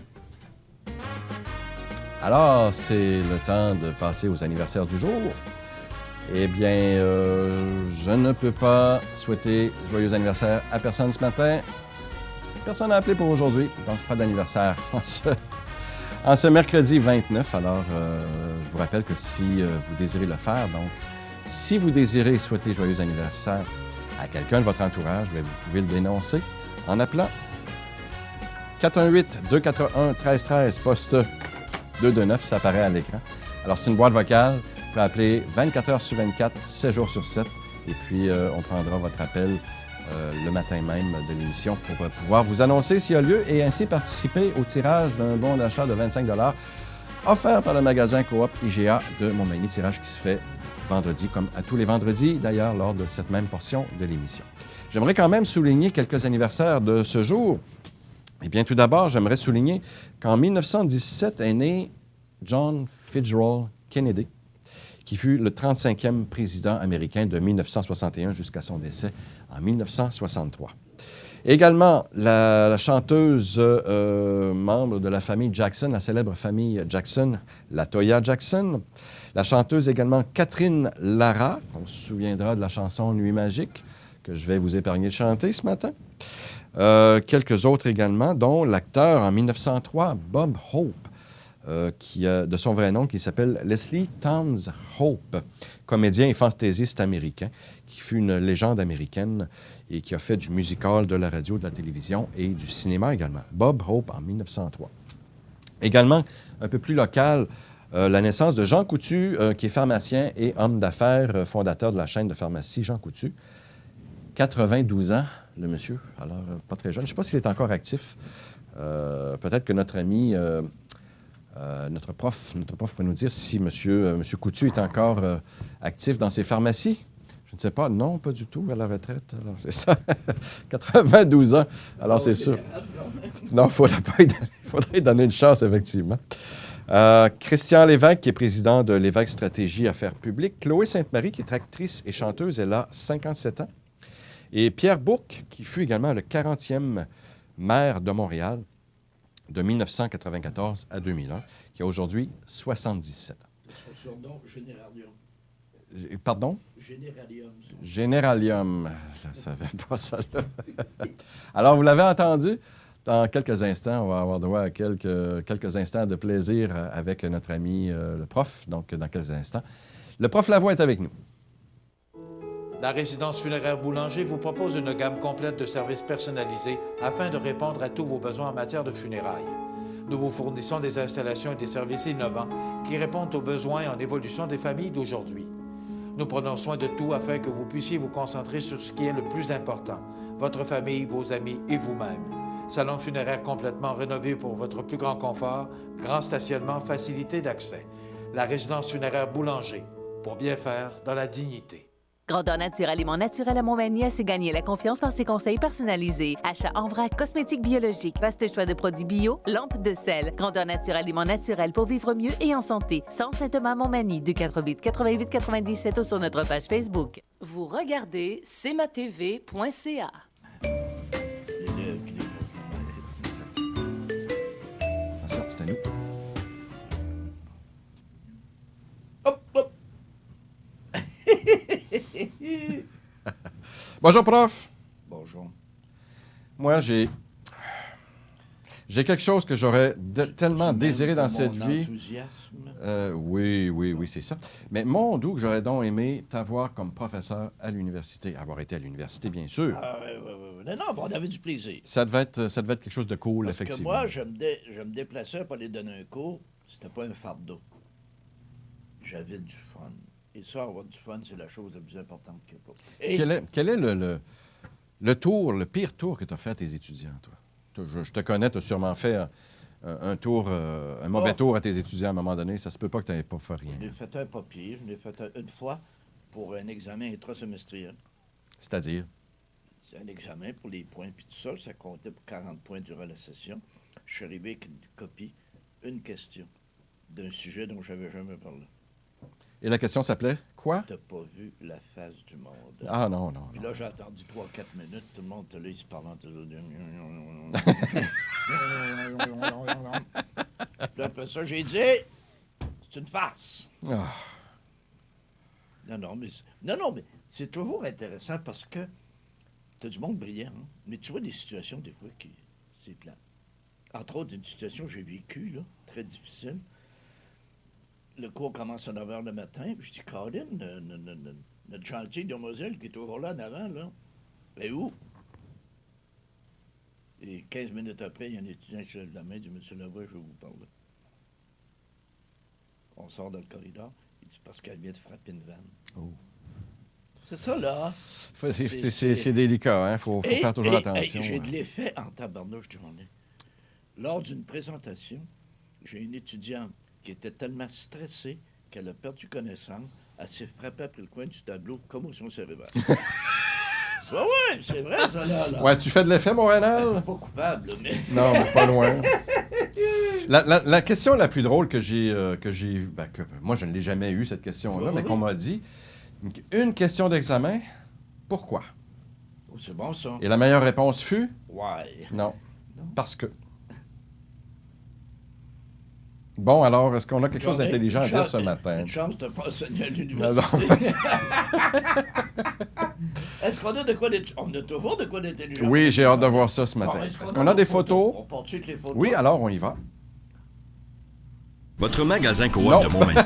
Alors, c'est le temps de passer aux anniversaires du jour. Eh bien, je ne peux pas souhaiter joyeux anniversaire à personne ce matin. Personne n'a appelé pour aujourd'hui, donc pas d'anniversaire en ce mercredi 29. Alors, je vous rappelle que si vous désirez le faire, donc, si vous désirez souhaiter joyeux anniversaire à quelqu'un de votre entourage, bien, vous pouvez le dénoncer en appelant 418-241-1313, poste 229, ça apparaît à l'écran. Alors, c'est une boîte vocale. Vous pouvez appeler 24 heures sur 24, 7 jours sur 7. Et puis, on prendra votre appel le matin même de l'émission pour pouvoir vous annoncer s'il y a lieu et ainsi participer au tirage d'un bon d'achat de 25 $ offert par le magasin Coop IGA de Montmagny. Tirage qui se fait vendredi, comme à tous les vendredis d'ailleurs, lors de cette même portion de l'émission. J'aimerais quand même souligner quelques anniversaires de ce jour. Eh bien, tout d'abord, j'aimerais souligner qu'en 1917 est né John Fitzgerald Kennedy, qui fut le 35e président américain de 1961 jusqu'à son décès en 1963. Également, la chanteuse membre de la famille Jackson, la célèbre famille Jackson, LaToya Jackson. La chanteuse également Catherine Lara, on se souviendra de la chanson Nuit magique, que je vais vous épargner de chanter ce matin. Quelques autres également, dont l'acteur en 1903, Bob Hope, de son vrai nom, qui s'appelle Leslie Towns Hope, comédien et fantaisiste américain, qui fut une légende américaine et qui a fait du musical, de la radio, de la télévision et du cinéma également. Bob Hope en 1903. Également, un peu plus local, la naissance de Jean Coutu, qui est pharmacien et homme d'affaires, fondateur de la chaîne de pharmacie Jean Coutu. 92 ans, le monsieur, alors pas très jeune. Je ne sais pas s'il est encore actif. Peut-être que notre ami... notre prof pourrait nous dire si M. Coutu est encore actif dans ses pharmacies. Je ne sais pas. Non, pas du tout, à la retraite. Alors, c'est ça. 92 ans. Alors, c'est sûr. Non, il faudrait donner une chance, effectivement. Christian Lévesque, qui est président de Lévesque Stratégie Affaires publiques. Chloé Sainte-Marie, qui est actrice et chanteuse, elle a 57 ans. Et Pierre Bourque, qui fut également le 40e maire de Montréal, de 1994 à 2001, qui a aujourd'hui 77 ans. Son surnom, Généralium. Pardon? Généralium. Généralium. Je ne savais pas ça, là. Alors, vous l'avez entendu, dans quelques instants, on va avoir droit à quelques instants de plaisir avec notre ami le prof. Donc, dans quelques instants. Le prof Lavoie est avec nous. La résidence funéraire Boulanger vous propose une gamme complète de services personnalisés afin de répondre à tous vos besoins en matière de funérailles. Nous vous fournissons des installations et des services innovants qui répondent aux besoins en évolution des familles d'aujourd'hui. Nous prenons soin de tout afin que vous puissiez vous concentrer sur ce qui est le plus important, votre famille, vos amis et vous-même. Salon funéraire complètement rénové pour votre plus grand confort, grand stationnement, facilité d'accès. La résidence funéraire Boulanger, pour bien faire dans la dignité. Grandeur Nature Aliments Naturels à Montmagny a su gagner la confiance par ses conseils personnalisés. Achat en vrac, cosmétiques biologiques, vaste choix de produits bio, lampes de sel. Grandeur Nature Aliments Naturels pour vivre mieux et en santé. Centre Saint-Thomas Montmagny, 248 88 97 ou sur notre page Facebook. Vous regardez cmatv.ca. Attention, c'est à nous. Bonjour. Bonjour, prof. Bonjour. Moi, j'ai J'ai quelque chose que j'aurais tellement désiré dans cette vie. Enthousiasme. Oui, c'est ça. Mais mon doux, j'aurais donc aimé t'avoir comme professeur à l'université. Avoir été à l'université, bien sûr. Non, bon, on avait du plaisir. Ça devait être quelque chose de cool, Parce effectivement. que moi, je me déplaçais pour aller donner un cours. C'était pas un fardeau. J'avais du fun. Et ça, avoir du fun, c'est la chose la plus importante qu'il y a pas. Et Quel est le pire tour que tu as fait à tes étudiants, toi? Je te connais, tu as sûrement fait un tour, un mauvais tour à tes étudiants à un moment donné. Ça se peut pas que tu n'aies pas fait rien. je l'ai fait un pas pire. Je l'ai fait une fois pour un examen intrasemestriel. C'est-à-dire? C'est un examen pour les points, puis tout ça. Ça comptait pour 40 points durant la session. Je suis arrivé avec une copie, une question d'un sujet dont je n'avais jamais parlé. Et la question s'appelait quoi? T'as pas vu la face du monde. Ah non. Puis là, j'ai attendu 3-4 minutes. Tout le monde était là, il se parlait entre eux. Puis après ça, j'ai dit, c'est une farce. Ah. Non, mais c'est toujours intéressant parce que t'as du monde brillant, hein? Mais tu vois des situations, des fois, qui c'est plat. Entre autres, une situation que j'ai vécue, là, très difficile. Le cours commence à 9 h le matin, puis je dis, Colin, notre gentil demoiselle qui est toujours là en avant, là, elle est où? Et 15 minutes après, il y a un étudiant qui se lève la main, dit, Monsieur Lavoie, je vais vous parler. On sort dans le corridor, il dit, parce qu'elle vient de frapper une vanne. Oh. C'est ça, là. C'est délicat, hein? Faut faire toujours attention. J'ai de l'effet en tabarnouche de journée. Lors d'une présentation, j'ai une étudiante qui était tellement stressée qu'elle a perdu connaissance. Elle s'est frappée après le coin du tableau, commotion cérébrale. Oui, c'est vrai, ça, là. Ouais, tu fais de l'effet, mon Rénal? Pas coupable, mais... Non, mais pas loin. La question la plus drôle que moi, je ne l'ai jamais eue, cette question-là, mais qu'on m'a dit, une question d'examen, pourquoi? Oh, c'est bon, ça. Et la meilleure réponse fut? Ouais. Non. Parce que. Bon, alors, est-ce qu'on a quelque chose d'intelligent à dire ce matin? Une chance de pas enseigner à l'université. Est-ce qu'on a de quoi d'être... On a toujours de quoi d'intelligent. Oui, j'ai hâte de voir ça ce matin. Est-ce qu'on a des photos? On part avec les photos. Oui, alors on y va. Votre magasin Coop de Montmagny.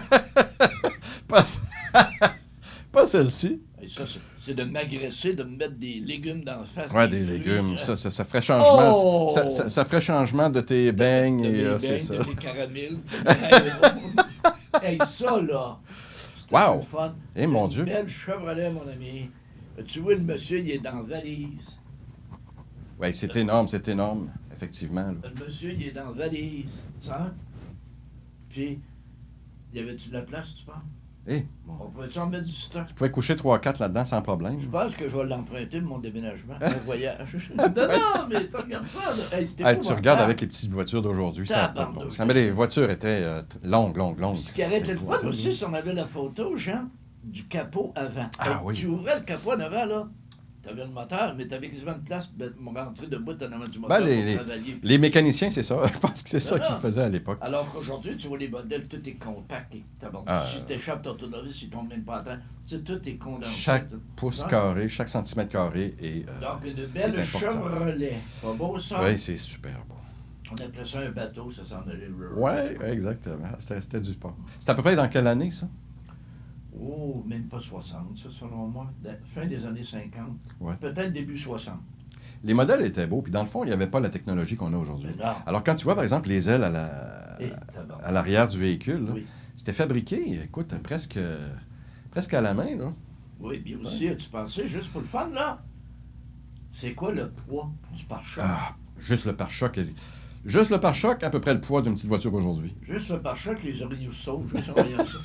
Pas celle-ci. Et ça, c'est de m'agresser, de me mettre des légumes dans la face. Oui, des légumes. Ça ferait changement. Oh! Ça ferait changement de tes beignes. C'est ça. de tes caramels. Hey, ça, là. Wow! Fun. Eh, mon Dieu. Une belle Chevrolet, mon ami. Tu vois, le monsieur, il est dans la valise. Oui, c'est énorme, effectivement. Là. Le monsieur, il est dans la valise. Ça? Puis, y avait-tu de la place, tu penses? Eh, bon. On pouvait-tu en mettre du stock? Tu pouvais coucher 3-4 là-dedans sans problème. Je pense que je vais l'emprunter pour mon déménagement, mon voyage. non, mais tu regardes ça. Là. Hey, tu regardes avec les petites voitures d'aujourd'hui, ça mais les voitures étaient longues. Ce qui arrête le fun aussi, si on avait la photo, Jean, du capot avant. Ah oui. Tu ouvrais le capot en avant, là. T'avais le moteur, mais t'avais quasiment de place pour rentrer debout en avant du moteur pour travailler. Les mécaniciens, c'est ça. Je pense que c'est ça qu'ils faisaient à l'époque. Alors qu'aujourd'hui, tu vois les modèles, tout est compact. Et si t'échappes ton tournevis, il tombe même pas à terre. Tout est condensé. Chaque pouce carré, chaque centimètre carré est donc, une belle Chevrolet. Pas beau, ça? Oui, c'est super beau. On appelait ça un bateau, ça s'en allait. Oui, exactement. C'était du sport. C'était à peu près dans quelle année, ça? Oh, même pas 60, ça, selon moi. Fin des années 50. Ouais. Peut-être début 60. Les modèles étaient beaux, puis dans le fond, il n'y avait pas la technologie qu'on a aujourd'hui. Alors, quand tu vois, par exemple, les ailes à l'arrière du véhicule, oui. C'était fabriqué, écoute, presque à la main, là. Oui, bien aussi, as-tu pensé, juste pour le fun, là? C'est quoi le poids du pare-choc? Juste le pare-choc. Juste le pare-choc, à peu près le poids d'une petite voiture aujourd'hui. Juste le pare-choc, les oreillers sautent, juste en voyant ça.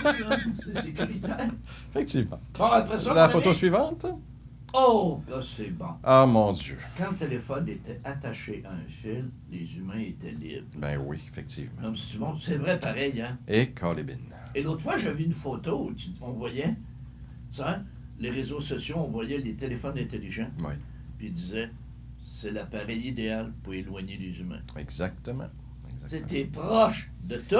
Non, c'est sécuritaire. Effectivement. Bon, après ça, la photo suivante. Oh, là, c'est bon. Ah, mon Dieu. Quand le téléphone était attaché à un fil, les humains étaient libres. Ben oui, effectivement. Comme si tu montres, c'est vrai pareil, hein? Et Calibin. Et l'autre fois, j'avais une photo où on voyait, ça, les réseaux sociaux, on voyait les téléphones intelligents. Oui. Puis ils disaient, c'est l'appareil idéal pour éloigner les humains. Exactement. T'es proche de tout,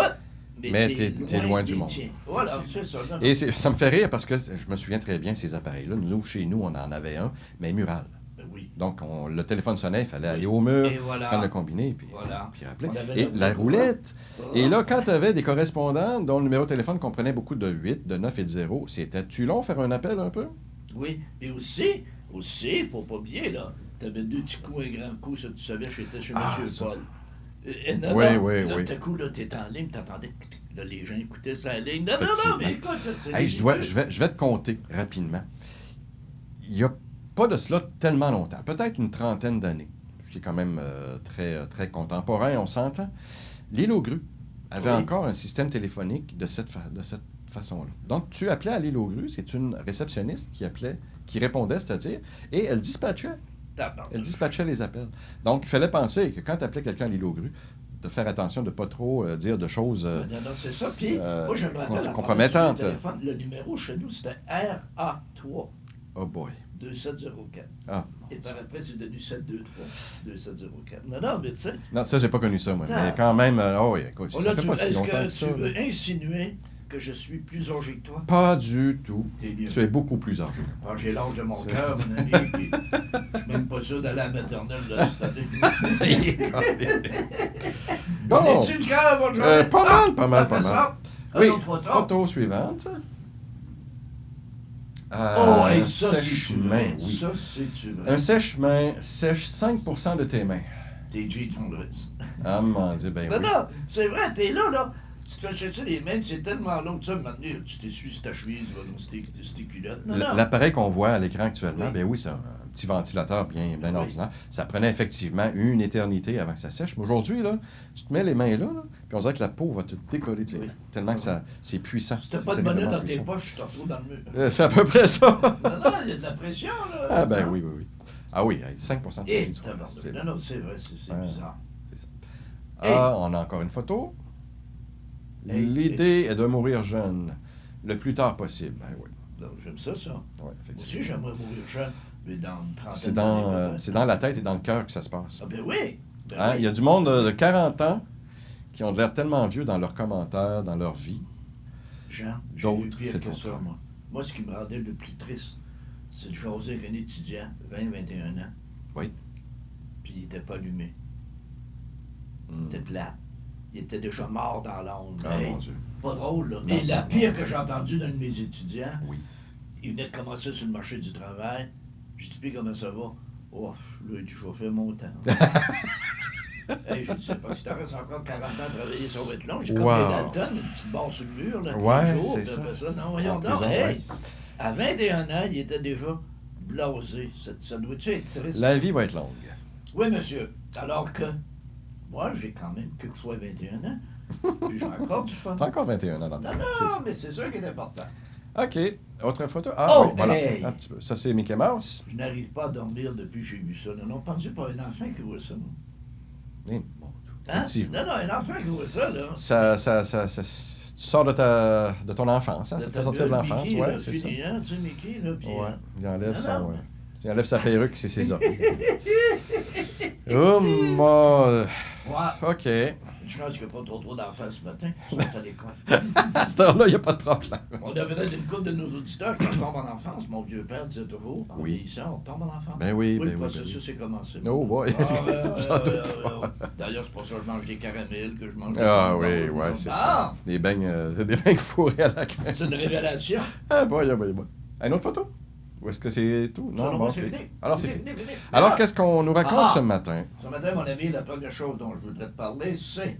mais t'es loin du monde. Voilà, c'est ça. Et ça me fait rire parce que je me souviens très bien de ces appareils-là. Nous, chez nous, on en avait un, mais mural. Ben oui. Donc, le téléphone sonnait, il fallait aller au mur, Et voilà. prendre le combiné, puis rappeler. On avait Et notre la propre roulette. courant. Et là, quand tu avais des correspondants dont le numéro de téléphone comprenait beaucoup de 8, de 9 et de 0, c'était-tu long faire un appel un peu? Oui. Et aussi, faut pas oublier, là, t'avais 2 petits coups, un grand coup, ça, tu savais, j'étais chez M. Paul. Non, Oui, non, oui, là, oui. Tout à coup, là, t'étais en ligne, t'attendais. Là, les gens écoutaient sa ligne. Non, mais écoute, là, c'est... Hey, je vais te compter rapidement. Il n'y a pas de cela tellement longtemps, peut-être une trentaine d'années, ce qui est quand même très, très contemporain, on s'entend. L'île aux grues avait encore un système téléphonique de cette façon-là. Donc, tu appelais à l'île aux grues, c'est une réceptionniste qui répondait, c'est-à-dire, et elle dispatchait. Elle dispatchait les appels. Donc, il fallait penser que quand tu appelais quelqu'un à l'île aux grues, de faire attention de ne pas trop dire de choses non, c'est ça. Puis, moi, je me rappelle compromettantes. Le numéro chez nous, c'était RA3. Oh boy. 2704. Ah. Et par après, c'est devenu 723. 2704. Non, mais tu sais. Non, ça, j'ai pas connu ça, moi. Mais quand même, oui, écoute, ça fait pas si longtemps que ça. Est-ce que tu veux insinuer que je suis plus âgé que toi? Pas du tout. Tu es beaucoup plus âgé. Ah, j'ai l'âge de mon cœur, mon ami, puis je suis même pas sûr d'aller à la maternelle de cette année. Bon. Es-tu le cœur, votre journée? Pas mal. Oui, photo suivante. Hey, ça, c'est-tu vrai? Oui. Ça, c'est-tu vrai? Un sèche-main sèche 5% de tes mains. Tes jeans font le reste. Ah, mon Dieu, ben oui. Non, c'est vrai, t'es là. Tu te fais chercher les mains, c'est tellement long que ça, maintenant, tu t'essuies sur ta cheville, tu vas dans tes culottes. Non. L'appareil qu'on voit à l'écran actuellement, ben oui, c'est un petit ventilateur bien ordinaire. Ça prenait effectivement une éternité avant que ça sèche. Mais aujourd'hui, là, tu te mets les mains là, puis on dirait que la peau va te décoller, tu sais, tellement que c'est puissant. Si t'as pas de monnaie dans tes poches, tu te retrouves dans le mur. C'est à peu près ça. Non, il y a de la pression, là. Ah ben oui. Ah oui, 5% de Non, c'est vrai, c'est bizarre. C'est ça. Ah, on a encore une photo. L'idée est de mourir jeune, le plus tard possible. Ben oui. Donc, j'aime ça. Oui, effectivement. Aussi, j'aimerais mourir jeune, mais dans une trentaine c'est dans la tête et dans le cœur que ça se passe. Ah ben oui. Il y a du monde de 40 ans qui ont l'air tellement vieux dans leurs commentaires, dans leur vie. Jean, d'autres, c'est que ça, moi. Moi, ce qui me rendait le plus triste, c'est de jaser avec un étudiant, 20-21 ans. Oui. Puis il n'était pas allumé. Il était plat. Il était déjà mort dans l'ombre. Ah, mon Dieu. Pas drôle, là. Et la pire que j'ai entendue d'un de mes étudiants, il venait de commencer sur le marché du travail. Je dis, puis comment ça va? Oh, là, il dit, je vais faire mon temps. Hey, je ne sais pas si tu restes encore 40 ans à travailler, ça va être long. J'ai comme des Dalton, une petite barre sur le mur, là, tous les jours. C'est ça. Non, voyons donc. Hey, à 21 ans, il était déjà blasé. Ça doit-tu être triste? La vie va être longue. Oui, monsieur. Alors que moi, j'ai quand même que fois 21 ans. Puis j'ai encore du fun. T'as encore 21 ans dans le Non, mais c'est ça qui est important. OK. Autre photo? Ah, oui, voilà. Hey. Un petit peu. Ça, c'est Mickey Mouse. Je n'arrive pas à dormir depuis que j'ai vu ça. Non, pendu par un enfant qui voit ça. Bon, Hein? Non, un enfant qui voit ça, là. Tu sors de ton enfance, hein? Ça te fait sortir de l'enfance, Mickey, ouais, là, c'est ça. Hein, tu sais, Mickey, là, puis... Ouais, il enlève non. Il enlève sa perruque, c'est ses oreilles. Oh, mon... Ouais. OK. Je pense qu'il n'y a pas trop d'enfants ce matin. Ils sont à l'école. À cette heure-là, il n'y a pas de problème. On a peut-être une couple de nos auditeurs qui tombent en enfance. Mon vieux père disait toujours, en vieillissant, on tombe en enfance. Ben oui, le processus est commencé. Oh boy, j'en doute pas. D'ailleurs, c'est pour ça que je mange des caramels, que je mange des ouais, c'est ça. Des beignes fourrés à la crème. C'est une révélation. Ah boy. Une autre photo? Ou est-ce que c'est tout? Non, bon, c'est fini. Alors, c'est fini. Alors, qu'est-ce qu'on nous raconte ce matin? Ce matin, mon ami, la première chose dont je voudrais te parler, c'est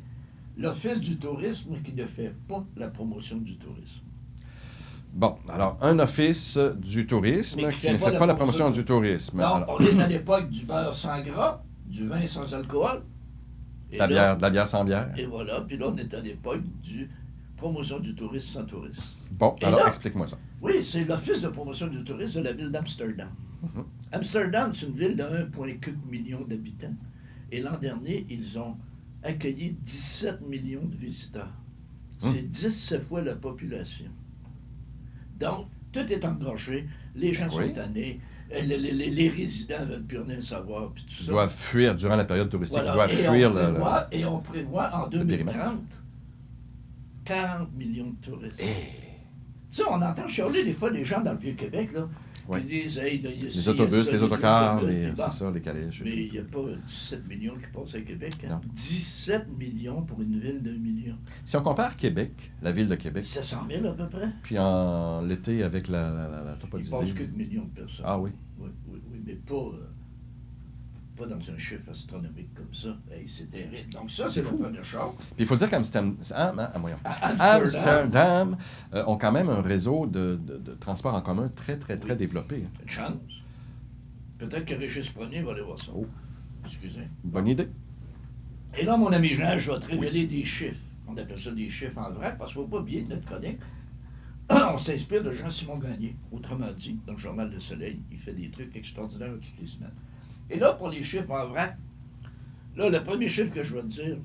l'Office du tourisme qui ne fait pas la promotion du tourisme. Bon, alors, un office du tourisme qui ne fait pas la promotion du tourisme. Donc, alors... on est à l'époque du beurre sans gras, du vin sans alcool. De la bière sans bière. Et voilà, puis là, on est à l'époque du promotion du tourisme sans tourisme. Bon, et alors, explique-moi ça. Oui, c'est l'Office de promotion du tourisme de la ville d'Amsterdam. Amsterdam, c'est une ville de 1,4 million d'habitants. Et l'an dernier, ils ont accueilli 17 millions de visiteurs. C'est 17 fois la population. Donc, tout est engorgé, les gens sont tannés, les résidents veulent plus rien savoir, puis tout ça. Ils doivent fuir durant la période touristique, Voilà. ils doivent fuir Et on prévoit en 2030 40 millions de touristes. Tu sais, on entend chialer des fois les gens dans le Vieux-Québec, là. Ouais. Ils disent, hey, là, il y a Les autobus, les autocars, c'est bon. ça, les calèches. Mais il n'y a pas 17 millions qui passent à Québec. Hein? Non. 17 millions pour une ville d'1 million. Si on compare Québec, la ville de Québec, 700 000 à peu près. puis en l'été avec la t'as pas Il d'idée. passe quelques millions de personnes. Ah oui. Oui, mais pas dans un chiffre astronomique comme ça. Hey, c'est terrible. Donc ça, c'est fou. la première chose. Puis il faut dire qu'Amsterdam ont quand même un réseau de transport en commun très, très, très développé. Une chance. Peut-être que Régis Premier va aller voir ça. Oh. Excusez. Bonne idée. Et là, mon ami Jean, je vais te révéler des chiffres. On appelle ça des chiffres en vrac, parce qu'il ne faut pas oublier de notre chronique. On s'inspire de Jean-Simon Gagné, autrement dit, dans le Journal Le Soleil. Il fait des trucs extraordinaires toutes les semaines. Et là, pour les chiffres en vrac, là, le premier chiffre que je vais te dire,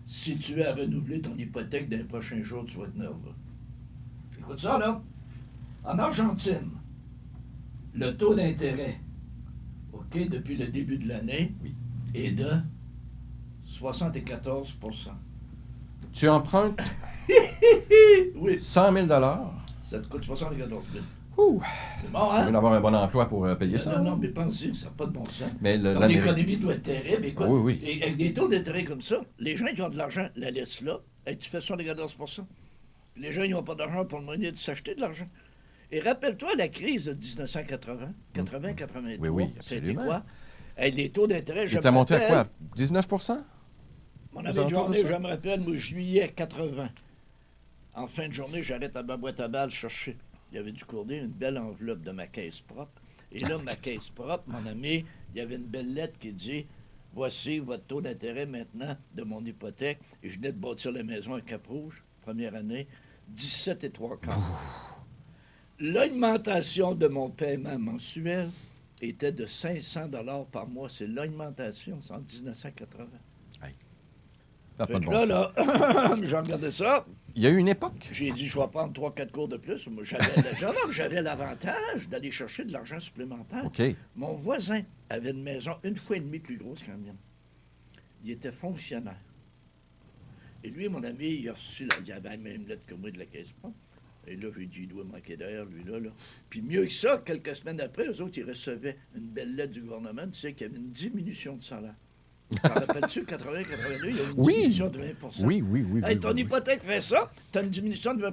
si tu as à renouveler ton hypothèque dans les prochains jours, tu vas être nerveux. Écoute ça, là. En Argentine, le taux d'intérêt, OK, depuis le début de l'année, est de 74 %. Tu empruntes Oui. 100 000 Ça te coûte 74 000. Ouh. C'est bon, Tu hein? veux avoir un bon emploi pour payer ça. Non, mais pense-y, ça n'a pas de bon sens. Mais Donc, l'Amérique- l'économie doit être terrible. Écoute, Oui, oui. et avec des taux d'intérêt comme ça, les gens qui ont de l'argent la laissent là. Et tu fais 74 %. Les gens, ils n'ont pas d'argent pour le moyen de s'acheter de l'argent. Et rappelle-toi la crise de 1980, 80-83. Oui, C'était absolument. quoi? Et les taux d'intérêt, je Il t'a me monté à rappelle- quoi? 19 Mon Aux ami alentours de journée, ça? je me rappelle, moi, juillet 80. En fin de journée, j'arrête à ma boîte à balles chercher. Il y avait du courrier, une belle enveloppe de ma caisse propre. Et là, ma caisse propre, mon ami, il y avait une belle lettre qui dit « Voici votre taux d'intérêt maintenant de mon hypothèque. » Et je venais de bâtir la maison à Cap-Rouge, première année, 17 et 3 quarts. L'augmentation de mon paiement mensuel était de 500 $ par mois. C'est l'augmentation, c'est en 1980. Ça n'a pas Fait de que bon sens. là, j'ai regardé ça. Il y a eu une époque. J'ai dit, je vais prendre 3-4 cours de plus. Moi, j'avais l'avantage d'aller chercher de l'argent supplémentaire. OK. Mon voisin avait une maison 1,5 fois plus grosse que la mienne. Il était fonctionnaire. Et lui, mon ami, il a reçu, il avait la même lettre que moi de la caisse propre. Et là, j'ai dit, il doit manquer d'air, lui, là. Puis mieux que ça, quelques semaines après, eux autres, ils recevaient une belle lettre du gouvernement, tu sais, qu'il y avait une diminution de salaire. T'en rappelles-tu, 80-82, il y a eu une diminution de 20 Oui. Hey, ton hypothèque fait ça, t'as une diminution de 20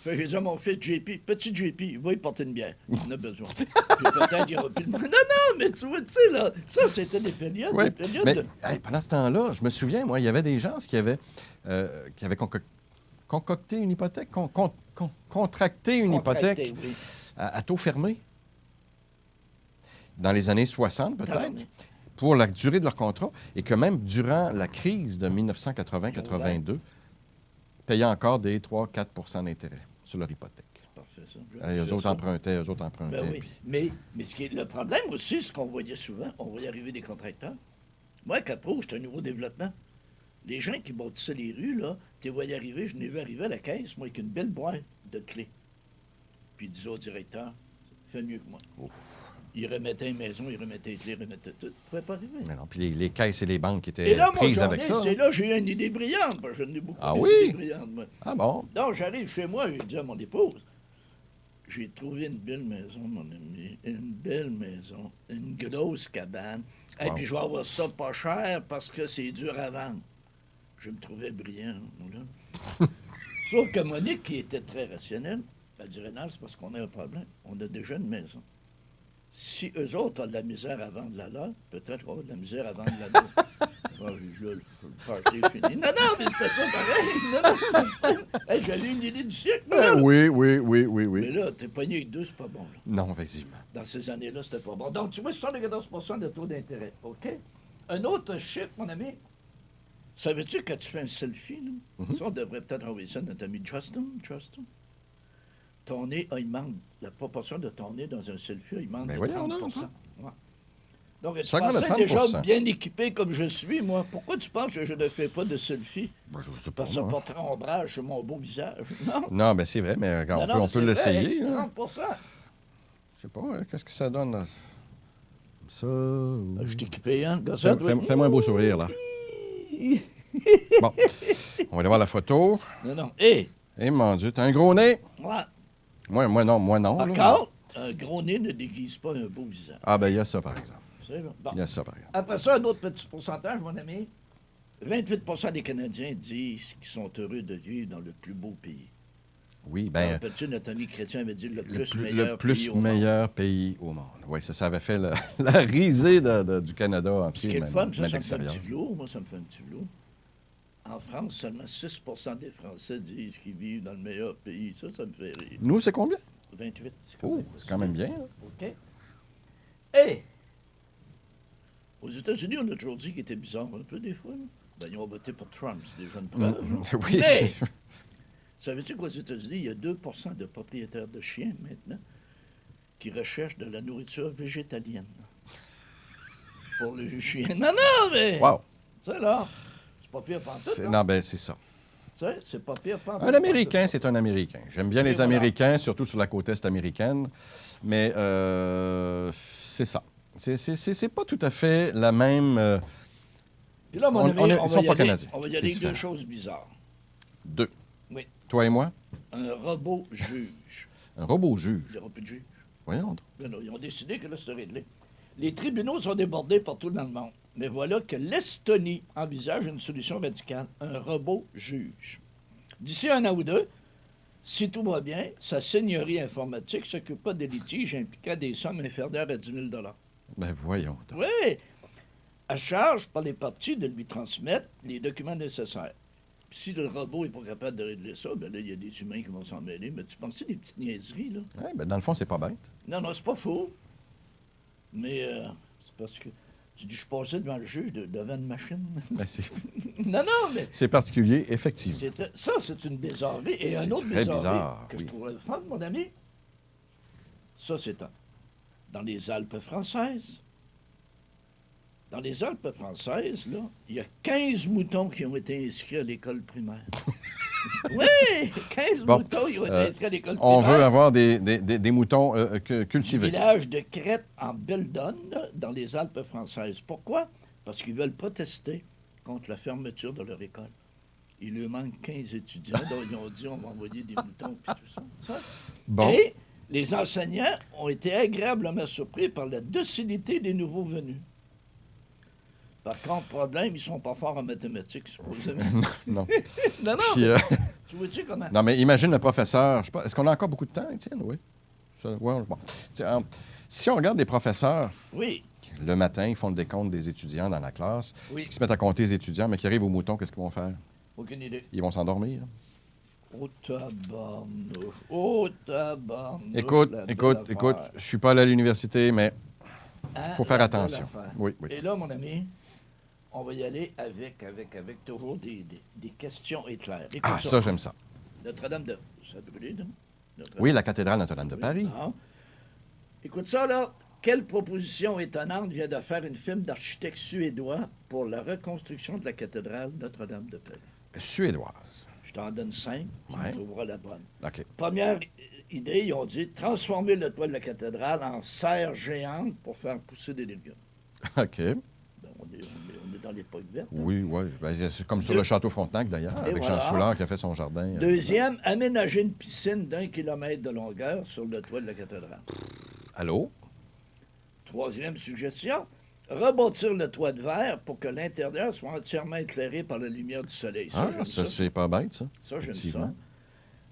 Fait que j'ai dit à mon fils JP, petit JP, il va y porter une bière. Il en a besoin. Puis peut-être qu'il aura plus de... Non, mais tu vois, tu sais, là, ça, c'était des périodes, Oui. des périodes Mais de... hey, pendant ce temps-là, je me souviens, moi, il y avait des gens qui avaient concocté une hypothèque, contracté une hypothèque oui. à taux fermé. Dans les années 60, peut-être, Tabarnak. pour la durée de leur contrat, et que même durant la crise de 1980-82, payaient encore des 3-4 % d'intérêt sur leur hypothèque. Parfait, ça. Eux autres empruntaient, Ben oui. puis- Mais ce qui est le problème aussi, ce qu'on voyait souvent, on voyait arriver des contracteurs. Moi, à Cap-Rouge, j'étais un nouveau développement. Les gens qui bâtissaient les rues, là, tu les voyais arriver, je n'ai vu arriver à la caisse, moi, avec une belle boîte de clés. Puis ils disaient au directeur, fais mieux que moi. Ils remettaient une maison, ils remettaient les clés, ils remettaient tout. Ça ne pouvait pas arriver. Mais non, puis les caisses et les banques étaient Et là, mon prises journée, avec ça. c'est là j'ai eu une idée brillante, parce que je n'ai beaucoup Ah des oui? idées brillantes, moi. Ah bon? Donc, j'arrive chez moi et je dis à mon épouse, j'ai trouvé une belle maison, mon ami, une belle maison, une grosse cabane. Et Wow. puis, je vais avoir ça pas cher parce que c'est dur à vendre. Je me trouvais brillant, moi, là. Sauf que Monique, qui était très rationnelle, elle dit, Rénal, c'est parce qu'on a un problème. On a déjà une maison. Si eux autres ont de la misère à vendre la leur, peut-être qu'on va avoir de la misère à vendre la nôtre. Ah, là, le party est fini. Non, mais c'était ça pareil. Non, hey, j'avais une idée du siècle. moi, là. Oui. Mais là, t'es pogné avec deux, c'est pas bon. Là. Non, effectivement. Dans ces années-là, c'était pas bon. Donc, tu vois, 74 % de taux d'intérêt. OK? Un autre chiffre, mon ami. Savais-tu que quand tu fais un selfie, là, ça, on devrait peut-être envoyer ça à notre ami Justin. Ton nez, il manque. La proportion de ton nez dans un selfie, il manque Ben de voyons 30 donc, hein. Ouais. Donc, tu Ça augmente de pensais déjà 30%. bien équipé comme je suis, moi. Pourquoi tu penses que je ne fais pas de selfie? Ben, je sais pas, Parce que ça moi. porterait ombrage sur mon beau visage. Non? Non, ben c'est vrai, mais regarde, on peut c'est l'essayer. vrai, Hein. 30%. Je sais pas, qu'est-ce que ça donne? Là? Ça... ou- Je t'ai équipé, hein? Gossard, oui. Fais-moi un beau sourire, là. Bon, on va aller voir la photo. Non. Hé! Eh, mon Dieu, t'as un gros nez? Ouais. Moi non. Par là. contre, Un gros nez ne déguise pas un beau visage. Ah, ben il y a ça, par exemple. C'est bon. Bon. Il y a ça, par exemple. Après ça, un autre petit pourcentage, mon ami. 28 des Canadiens disent qu'ils sont heureux de vivre dans le plus beau pays. Oui, bien... Rappelles-tu, notre ami Chrétien avait dit le plus meilleur pays au monde. Oui, ça avait fait la risée du Canada entier. Ce qui est le fun, ça me fait un l'extérieur. petit velours. Moi, ça me fait un petit velours. En France, seulement 6 des Français disent qu'ils vivent dans le meilleur pays. Ça me fait rire. Nous, c'est combien? 28. C'est quand même bien. Là. OK. Hey! Aux États-Unis, on a toujours dit qu'il était bizarre un peu des fois. Là. Ben, ils ont voté pour Trump, c'est déjà une preuve. Oui. Mais, savais-tu qu'aux États-Unis, il y a 2 de propriétaires de chiens maintenant qui recherchent de la nourriture végétalienne pour le chien. Non, mais... Wow. Ça, là, c'est pas pire pantoute. Hein? Non, ben c'est ça. C'est pas pire pantoute. Un Américain, c'est un Américain. J'aime bien les voilà. Américains, surtout sur la côte est américaine, mais c'est ça. C'est pas tout à fait la même... Puis là, mon ami, ils ne sont pas canadiens. On va y aller avec 2 choses bizarres. 2. Oui. Toi et moi? Un robot juge. Un robot juge? Il n'y aura plus de juge. Voyons donc. Non, ils ont décidé que là, c'est réglé. Les tribunaux sont débordés partout dans le monde. Mais voilà que l'Estonie envisage une solution radicale. Un robot juge. D'ici 1 an ou 2, si tout va bien, sa seigneurie informatique s'occupera des litiges impliquant des sommes inférieures à 10 000 $. Ben voyons donc. Oui! À charge par les parties de lui transmettre les documents nécessaires. Puis si le robot n'est pas capable de régler ça, ben là, il y a des humains qui vont s'en mêler. Mais tu pensais des petites niaiseries, là? Ouais, ben dans le fond, c'est pas bête. Non, c'est pas faux. Mais c'est parce que tu dis, je passais devant le juge devant une machine. Ben, c'est... non, mais... C'est particulier, effectivement. Ça, c'est une bizarrerie. Et un autre très bizarrerie bizarre, que oui. je trouverais le fun, mon ami, ça, c'est dans les Alpes françaises. Dans les Alpes françaises, là, il y a 15 moutons qui ont été inscrits à l'école primaire. Oui! 15 moutons qui ont été inscrits à l'école primaire. On veut avoir des moutons cultivés. Du village de Crête en Beldonne, dans les Alpes françaises. Pourquoi? Parce qu'ils veulent protester contre la fermeture de leur école. Il leur manque 15 étudiants, donc ils ont dit on va envoyer des moutons et tout ça. Bon. Et les enseignants ont été agréablement surpris par la docilité des nouveaux venus. Par contre, problème, ils ne sont pas forts en mathématiques, supposément. Non. non. Puis, tu vois-tu comment? Non, mais imagine le professeur. Je sais pas, est-ce qu'on a encore beaucoup de temps, Étienne? Oui. Ouais, bon. Si on regarde des professeurs, oui. Le matin, ils font le décompte des étudiants dans la classe, oui. Qui se mettent à compter les étudiants, mais qui arrivent au mouton, qu'est-ce qu'ils vont faire? Aucune idée. Ils vont s'endormir. Oh, tabarnouche. Oh, tabarnouche. Écoute, je suis pas allé à l'université, mais il faut faire attention. Oui. Et là, mon ami, on va y aller avec toujours des questions éclairs. Écoute ça, j'aime ça. Notre-Dame de... Ça a brûlé, non? Oui, la cathédrale Notre-Dame de Paris. Non. Écoute ça, là. Quelle proposition étonnante vient de faire une firme d'architectes suédois pour la reconstruction de la cathédrale Notre-Dame de Paris? Suédoise. Je t'en donne 5, tu trouveras la bonne. OK. Première idée, ils ont dit transformer le toit de la cathédrale en serre géante pour faire pousser des légumes. OK. Ben, on est dans l'époque verte. Hein? Oui. Ben, c'est comme sur le château Frontenac, d'ailleurs, avec Jean Soulard qui a fait son jardin. Deuxième, aménager une piscine d'1 kilomètre de longueur sur le toit de la cathédrale. Allô? Troisième suggestion, rebâtir le toit de verre pour que l'intérieur soit entièrement éclairé par la lumière du soleil. Ça, c'est pas bête, ça. Ça, j'aime ça.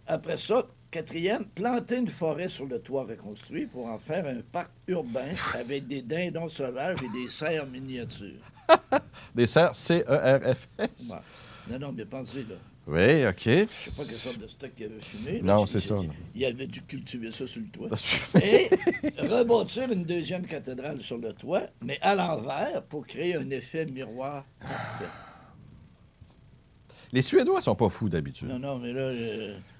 Après ça, quatrième, planter une forêt sur le toit reconstruit pour en faire un parc urbain avec des dindons sauvages et des cerfs miniatures. Des cerfs CERFS? Ouais. Non, mais pensez, là. Oui, OK. Je ne sais pas quelle sorte de stock qu'il avait fumé. Là. Non, c'est ça. Il avait dû cultiver ça sur le toit. Et rebâtir une deuxième cathédrale sur le toit, mais à l'envers pour créer un effet miroir parfait. Les Suédois sont pas fous d'habitude. Non, mais là...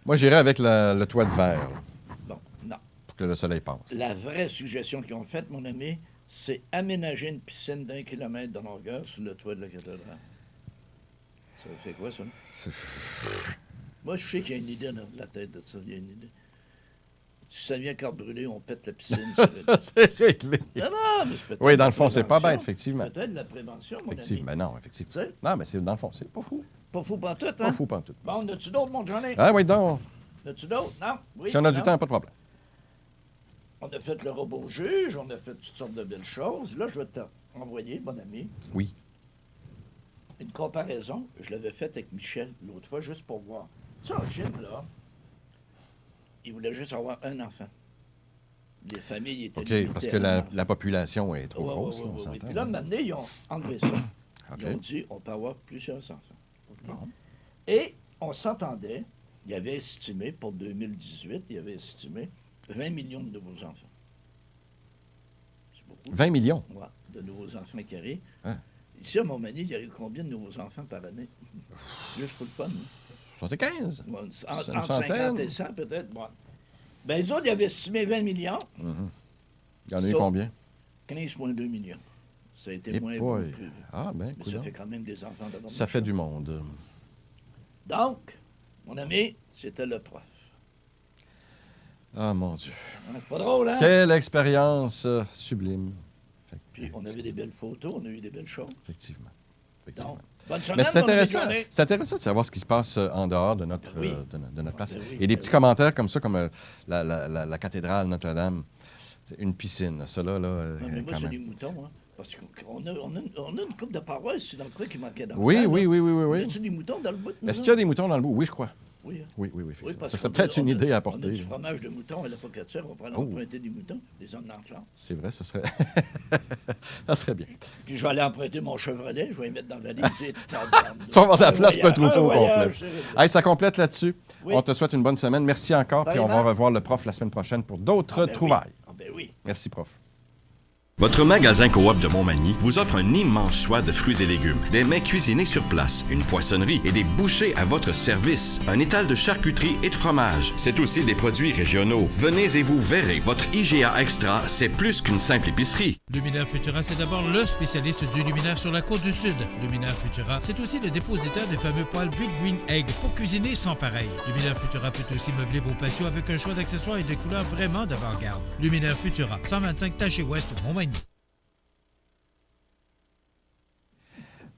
Moi, j'irais avec le toit de verre. Là, bon, non. Pour que le soleil passe. La vraie suggestion qu'ils ont faite, mon ami, c'est aménager une piscine d'1 kilomètre de longueur sur le toit de la cathédrale. Ça fait quoi, ça? Moi, je sais qu'il y a une idée dans la tête de ça. Il y a une idée. Si ça vient brûler, on pète la piscine. C'est réglé. Non, mais c'est peut-être. Oui, dans le fond, c'est pas bête, effectivement. Peut-être de la prévention, mon ami. Mais non, effectivement. Non, mais c'est dans le fond, c'est pas fou. Pas fou pantoute, hein? Pas fou pantoute. Bon, as-tu d'autres, mon Johnny? Ah oui, donc. As-tu d'autres? Non? Oui, si on a du temps, pas de problème. On a fait le robot juge, on a fait toutes sortes de belles choses. Là, je vais t'envoyer, mon ami, Oui. une comparaison. Je l'avais faite avec Michel l'autre fois, juste pour voir. Tu sais, en Chine, là, ils voulaient juste avoir un enfant. Les familles étaient limitées OK, parce que à un enfant. la population est trop Ouais, grosse, ouais, là, on ouais, ouais. s'entend. Puis là, maintenant, ils ont enlevé ça. OK. Ils ont dit, on peut avoir plusieurs enfants. OK? Bon. Et on s'entendait, il avait estimé, pour 2018, il avait estimé 20 millions de nouveaux enfants. C'est beaucoup. 20 millions? Ouais, de nouveaux enfants qui arrivent. Hein? Ici, à Montmagny, il y a eu combien de nouveaux enfants par année? Juste pour le fun. 75? Ouais, Une entre centaine? 50 et 100, peut-être. Ouais. Ben, les autres, ils avaient estimé 20 millions. Il y en a eu Ça, combien? 15,2 millions. Ça a été Eh moins boy. beaucoup prévu. Ah, ben, Mais ça coudonc. fait quand même des enfants d'abord. Ça fait du monde. Donc, mon ami, c'était le prof. Ah, mon Dieu. Hein, c'est pas drôle, hein? Quelle expérience sublime. Puis on avait des belles photos, on a eu des belles choses. Effectivement. Donc, bonne semaine, Mais c'est bonne intéressant, journée. c'est intéressant de savoir ce qui se passe en dehors de notre, oui. de notre place. Ben oui, Il y a des petits commentaires comme ça, comme la cathédrale Notre-Dame. C'est une piscine, ça là, Non, mais moi, quand c'est même. des moutons, hein. Parce qu'on a une coupe de paroisse ici dans le coin qui manquait d'enfants. Oui, là. oui. Y a-t-il des moutons dans le bout? Est-ce qu'il y a des moutons dans le bout? Oui, je crois. Oui, hein. Oui, effectivement. parce Ça serait qu'on peut-être a- une on a- idée à On a apporter. du fromage de mouton à la pocatière, on pourrait Oh. emprunter des moutons, des hommes dans le champ. C'est vrai, ça serait... ça serait bien. Puis je vais aller emprunter mon Chevrolet, je vais y mettre dans la valise. Tu vas avoir de la place pour le troupeau au complet. complet. Hey, ça complète là-dessus. Oui. On te souhaite une bonne semaine. Merci encore. Puis on va Pareillement. revoir le prof la semaine prochaine pour d'autres Ah, ben trouvailles. oui. Ah, ben oui. Merci, prof. Votre magasin Coop de Montmagny vous offre un immense choix de fruits et légumes, des mets cuisinés sur place, une poissonnerie et des bouchers à votre service, un étal de charcuterie et de fromage. C'est aussi des produits régionaux. Venez et vous verrez, votre IGA Extra, c'est plus qu'une simple épicerie. Luminaire Futura, c'est d'abord le spécialiste du luminaire sur la côte du Sud. Luminaire Futura, c'est aussi le dépositaire des fameux poêles Big Green Egg pour cuisiner sans pareil. Luminaire Futura peut aussi meubler vos patios avec un choix d'accessoires et de couleurs vraiment d'avant-garde. Luminaire Futura, 125 Taché Ouest, Montmagny.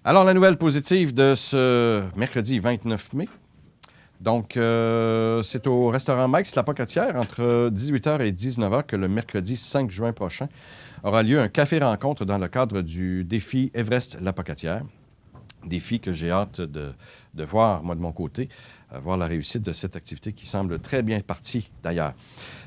Alors, la nouvelle positive de ce mercredi 29 mai. Donc, c'est au restaurant Mike's La Pocatière entre 18h et 19h que le mercredi 5 juin prochain aura lieu un café-rencontre dans le cadre du défi Everest La Pocatière. Défi que j'ai hâte de voir, moi, de mon côté, voir la réussite de cette activité qui semble très bien partie, d'ailleurs.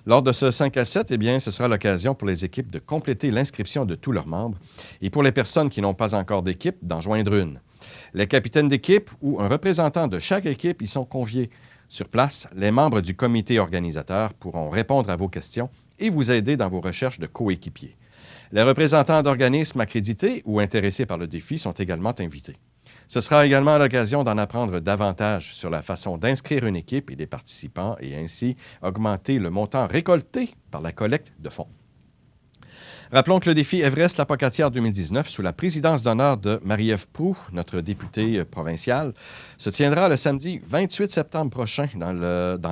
Lors de ce 5 à 7, eh bien, ce sera l'occasion pour les équipes de compléter l'inscription de tous leurs membres et pour les personnes qui n'ont pas encore d'équipe, d'en joindre une. Les capitaines d'équipe ou un représentant de chaque équipe y sont conviés. Sur place, les membres du comité organisateur pourront répondre à vos questions et vous aider dans vos recherches de coéquipiers. Les représentants d'organismes accrédités ou intéressés par le défi sont également invités. Ce sera également l'occasion d'en apprendre davantage sur la façon d'inscrire une équipe et des participants et ainsi augmenter le montant récolté par la collecte de fonds. Rappelons que le défi Everest La Pocatière 2019, sous la présidence d'honneur de Marie-Ève Proulx, notre députée provinciale, se tiendra le samedi 28 septembre prochain dans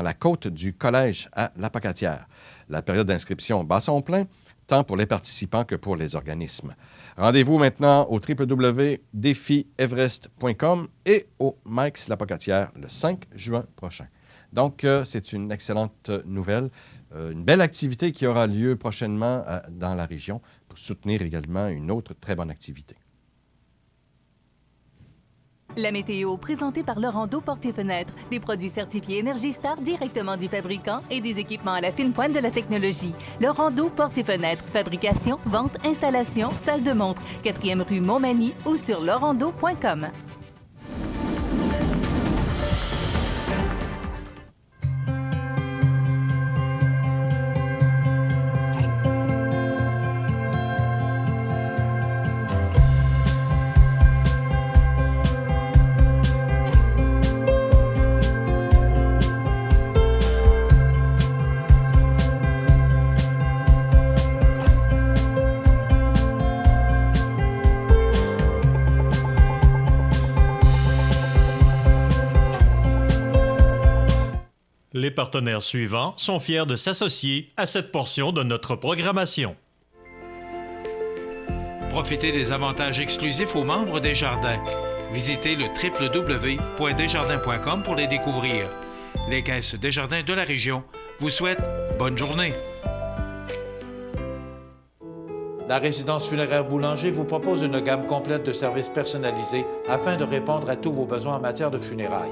la côte du collège à La Pocatière. La période d'inscription bat son plein, tant pour les participants que pour les organismes. Rendez-vous maintenant au www.défieverest.com et au Mike's La Pocatière le 5 juin prochain. Donc, c'est une excellente nouvelle, une belle activité qui aura lieu prochainement dans la région pour soutenir également une autre très bonne activité. La météo, présentée par Laurando Portes et Fenêtres. Des produits certifiés Énergie Star directement du fabricant et des équipements à la fine pointe de la technologie. Laurando Portes et Fenêtres. Fabrication, vente, installation, salle de montre. 4e rue Montmagny ou sur laurando.com. Les partenaires suivants sont fiers de s'associer à cette portion de notre programmation. Profitez des avantages exclusifs aux membres des Jardins. Visitez le www.desjardins.com pour les découvrir. Les caisses Desjardins de la région vous souhaitent bonne journée. La résidence funéraire Boulanger vous propose une gamme complète de services personnalisés afin de répondre à tous vos besoins en matière de funérailles.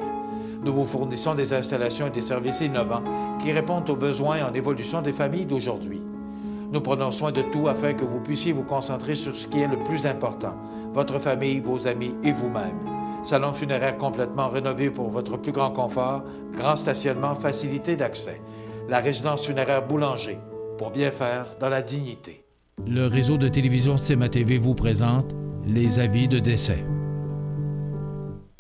Nous vous fournissons des installations et des services innovants qui répondent aux besoins en évolution des familles d'aujourd'hui. Nous prenons soin de tout afin que vous puissiez vous concentrer sur ce qui est le plus important, votre famille, vos amis et vous-même. Salon funéraire complètement rénové pour votre plus grand confort, grand stationnement, facilité d'accès. La résidence funéraire Boulanger, pour bien faire dans la dignité. Le réseau de télévision CMA TV vous présente les avis de décès.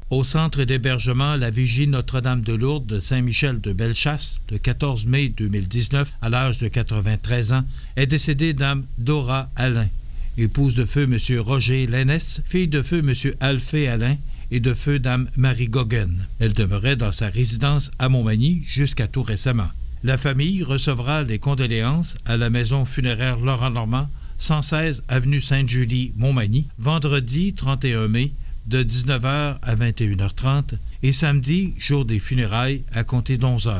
Au centre d'hébergement La Vigie Notre-Dame de Lourdes de Saint-Michel de Bellechasse, le 14 mai 2019, à l'âge de 93 ans, est décédée Dame Dora Alain, épouse de feu M. Roger Lénès, fille de feu M. Alphée Alain et de feu Dame Marie Goguen. Elle demeurait dans sa résidence à Montmagny jusqu'à tout récemment. La famille recevra les condoléances à la maison funéraire Laurent-Normand, 116 avenue Sainte-Julie, Montmagny, vendredi 31 mai, de 19h à 21h30 et samedi, jour des funérailles, à compter d'11h.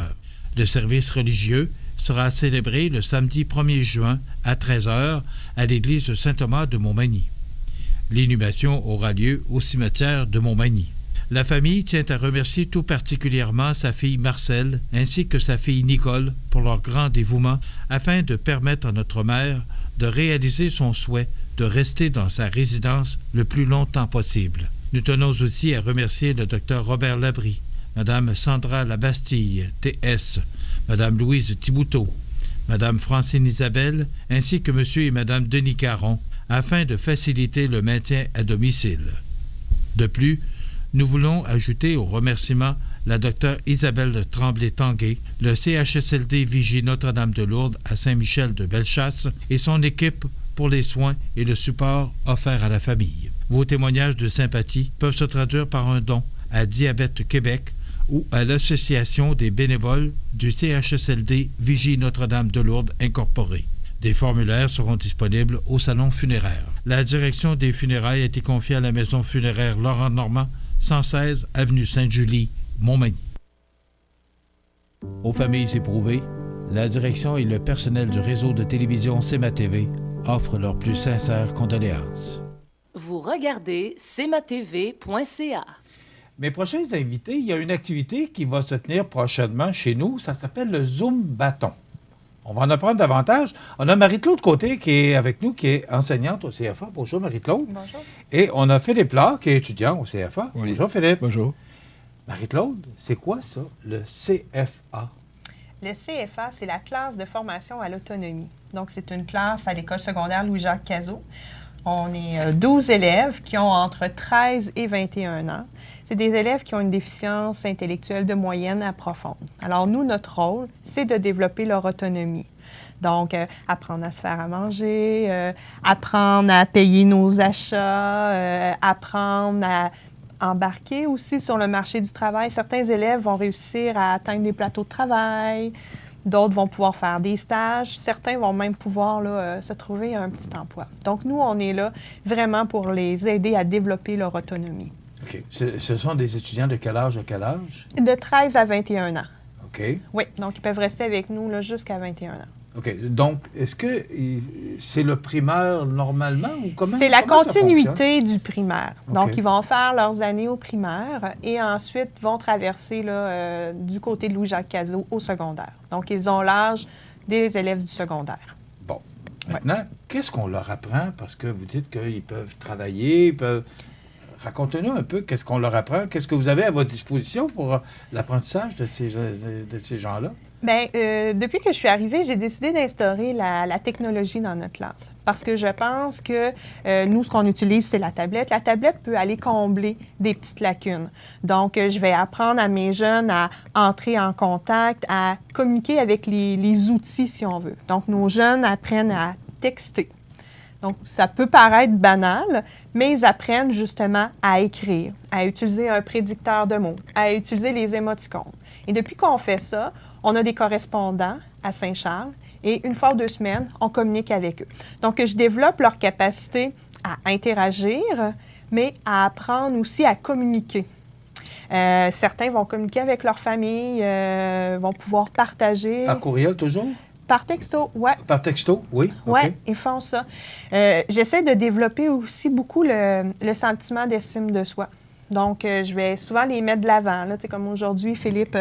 Le service religieux sera célébré le samedi 1er juin à 13h à l'église Saint-Thomas de Montmagny. L'inhumation aura lieu au cimetière de Montmagny. La famille tient à remercier tout particulièrement sa fille Marcelle ainsi que sa fille Nicole pour leur grand dévouement afin de permettre à notre mère de réaliser son souhait de rester dans sa résidence le plus longtemps possible. Nous tenons aussi à remercier le Dr Robert Labrie, Mme Sandra Labastille, TS, Mme Louise Thibouteau, Mme Francine Isabelle, ainsi que M. et Mme Denis Caron, afin de faciliter le maintien à domicile. De plus, nous voulons ajouter au remerciement la Dr Isabelle Tremblay-Tanguay, le CHSLD Vigie Notre-Dame de Lourdes à Saint-Michel de Bellechasse et son équipe pour les soins et le support offerts à la famille. Vos témoignages de sympathie peuvent se traduire par un don à Diabète Québec ou à l'Association des bénévoles du CHSLD Vigie Notre-Dame de Lourdes Incorporée. Des formulaires seront disponibles au salon funéraire. La direction des funérailles a été confiée à la maison funéraire Laurent-Normand, 116 avenue Sainte-Julie, Montmagny. Aux familles éprouvées, la direction et le personnel du réseau de télévision CMA TV offrent leurs plus sincères condoléances. Vous regardez cmatv.ca. Mes prochains invités, il y a une activité qui va se tenir prochainement chez nous. Ça s'appelle le Zoom Bâton. On va en apprendre davantage. On a Marie-Claude Côté qui est avec nous, qui est enseignante au CFA. Bonjour Marie-Claude. Bonjour. Et on a Philippe Laure, qui est étudiant au CFA. Oui. Bonjour Philippe. Bonjour. Marie-Claude, c'est quoi ça, le CFA? Le CFA, c'est la classe de formation à l'autonomie. Donc, c'est une classe à l'école secondaire Louis-Jacques Cazot. On est 12 élèves qui ont entre 13 et 21 ans. C'est des élèves qui ont une déficience intellectuelle de moyenne à profonde. Alors, nous, notre rôle, c'est de développer leur autonomie. Donc, apprendre à se faire à manger, apprendre à payer nos achats, apprendre à embarquer aussi sur le marché du travail. Certains élèves vont réussir à atteindre des plateaux de travail, d'autres vont pouvoir faire des stages, certains vont même pouvoir là, se trouver un petit emploi. Donc, nous, on est là vraiment pour les aider à développer leur autonomie. OK. Ce sont des étudiants de quel âge à quel âge? De 13 à 21 ans. OK. Oui, donc ils peuvent rester avec nous là, jusqu'à 21 ans. OK. Donc, est-ce que c'est le primaire normalement ou comment? C'est la continuité du primaire. Okay. Donc, ils vont faire leurs années au primaire et ensuite vont traverser là, du côté de Louis-Jacques Cazot au secondaire. Donc, ils ont l'âge des élèves du secondaire. Bon. Maintenant, qu'est-ce qu'on leur apprend? Parce que vous dites qu'ils peuvent travailler, ils peuvent... Racontez-nous un peu qu'est-ce qu'on leur apprend. Qu'est-ce que vous avez à votre disposition pour l'apprentissage de ces gens-là? Bien, depuis que je suis arrivée, j'ai décidé d'instaurer la technologie dans notre classe. Parce que je pense que nous, ce qu'on utilise, c'est la tablette. La tablette peut aller combler des petites lacunes. Donc, je vais apprendre à mes jeunes à entrer en contact, à communiquer avec les outils, si on veut. Donc, nos jeunes apprennent à texter. Donc, ça peut paraître banal, mais ils apprennent justement à écrire, à utiliser un prédicteur de mots, à utiliser les émoticônes. Et depuis qu'on fait ça, on a des correspondants à Saint-Charles et une fois ou 2 semaines, on communique avec eux. Donc, je développe leur capacité à interagir, mais à apprendre aussi à communiquer. Certains vont communiquer avec leur famille, vont pouvoir partager. Par courriel toujours? Par texto, oui. Par texto, oui. Oui, OK. ils font ça. J'essaie de développer aussi beaucoup le sentiment d'estime de soi. Donc, je vais souvent les mettre de l'avant. Là. Tu sais, comme aujourd'hui, Philippe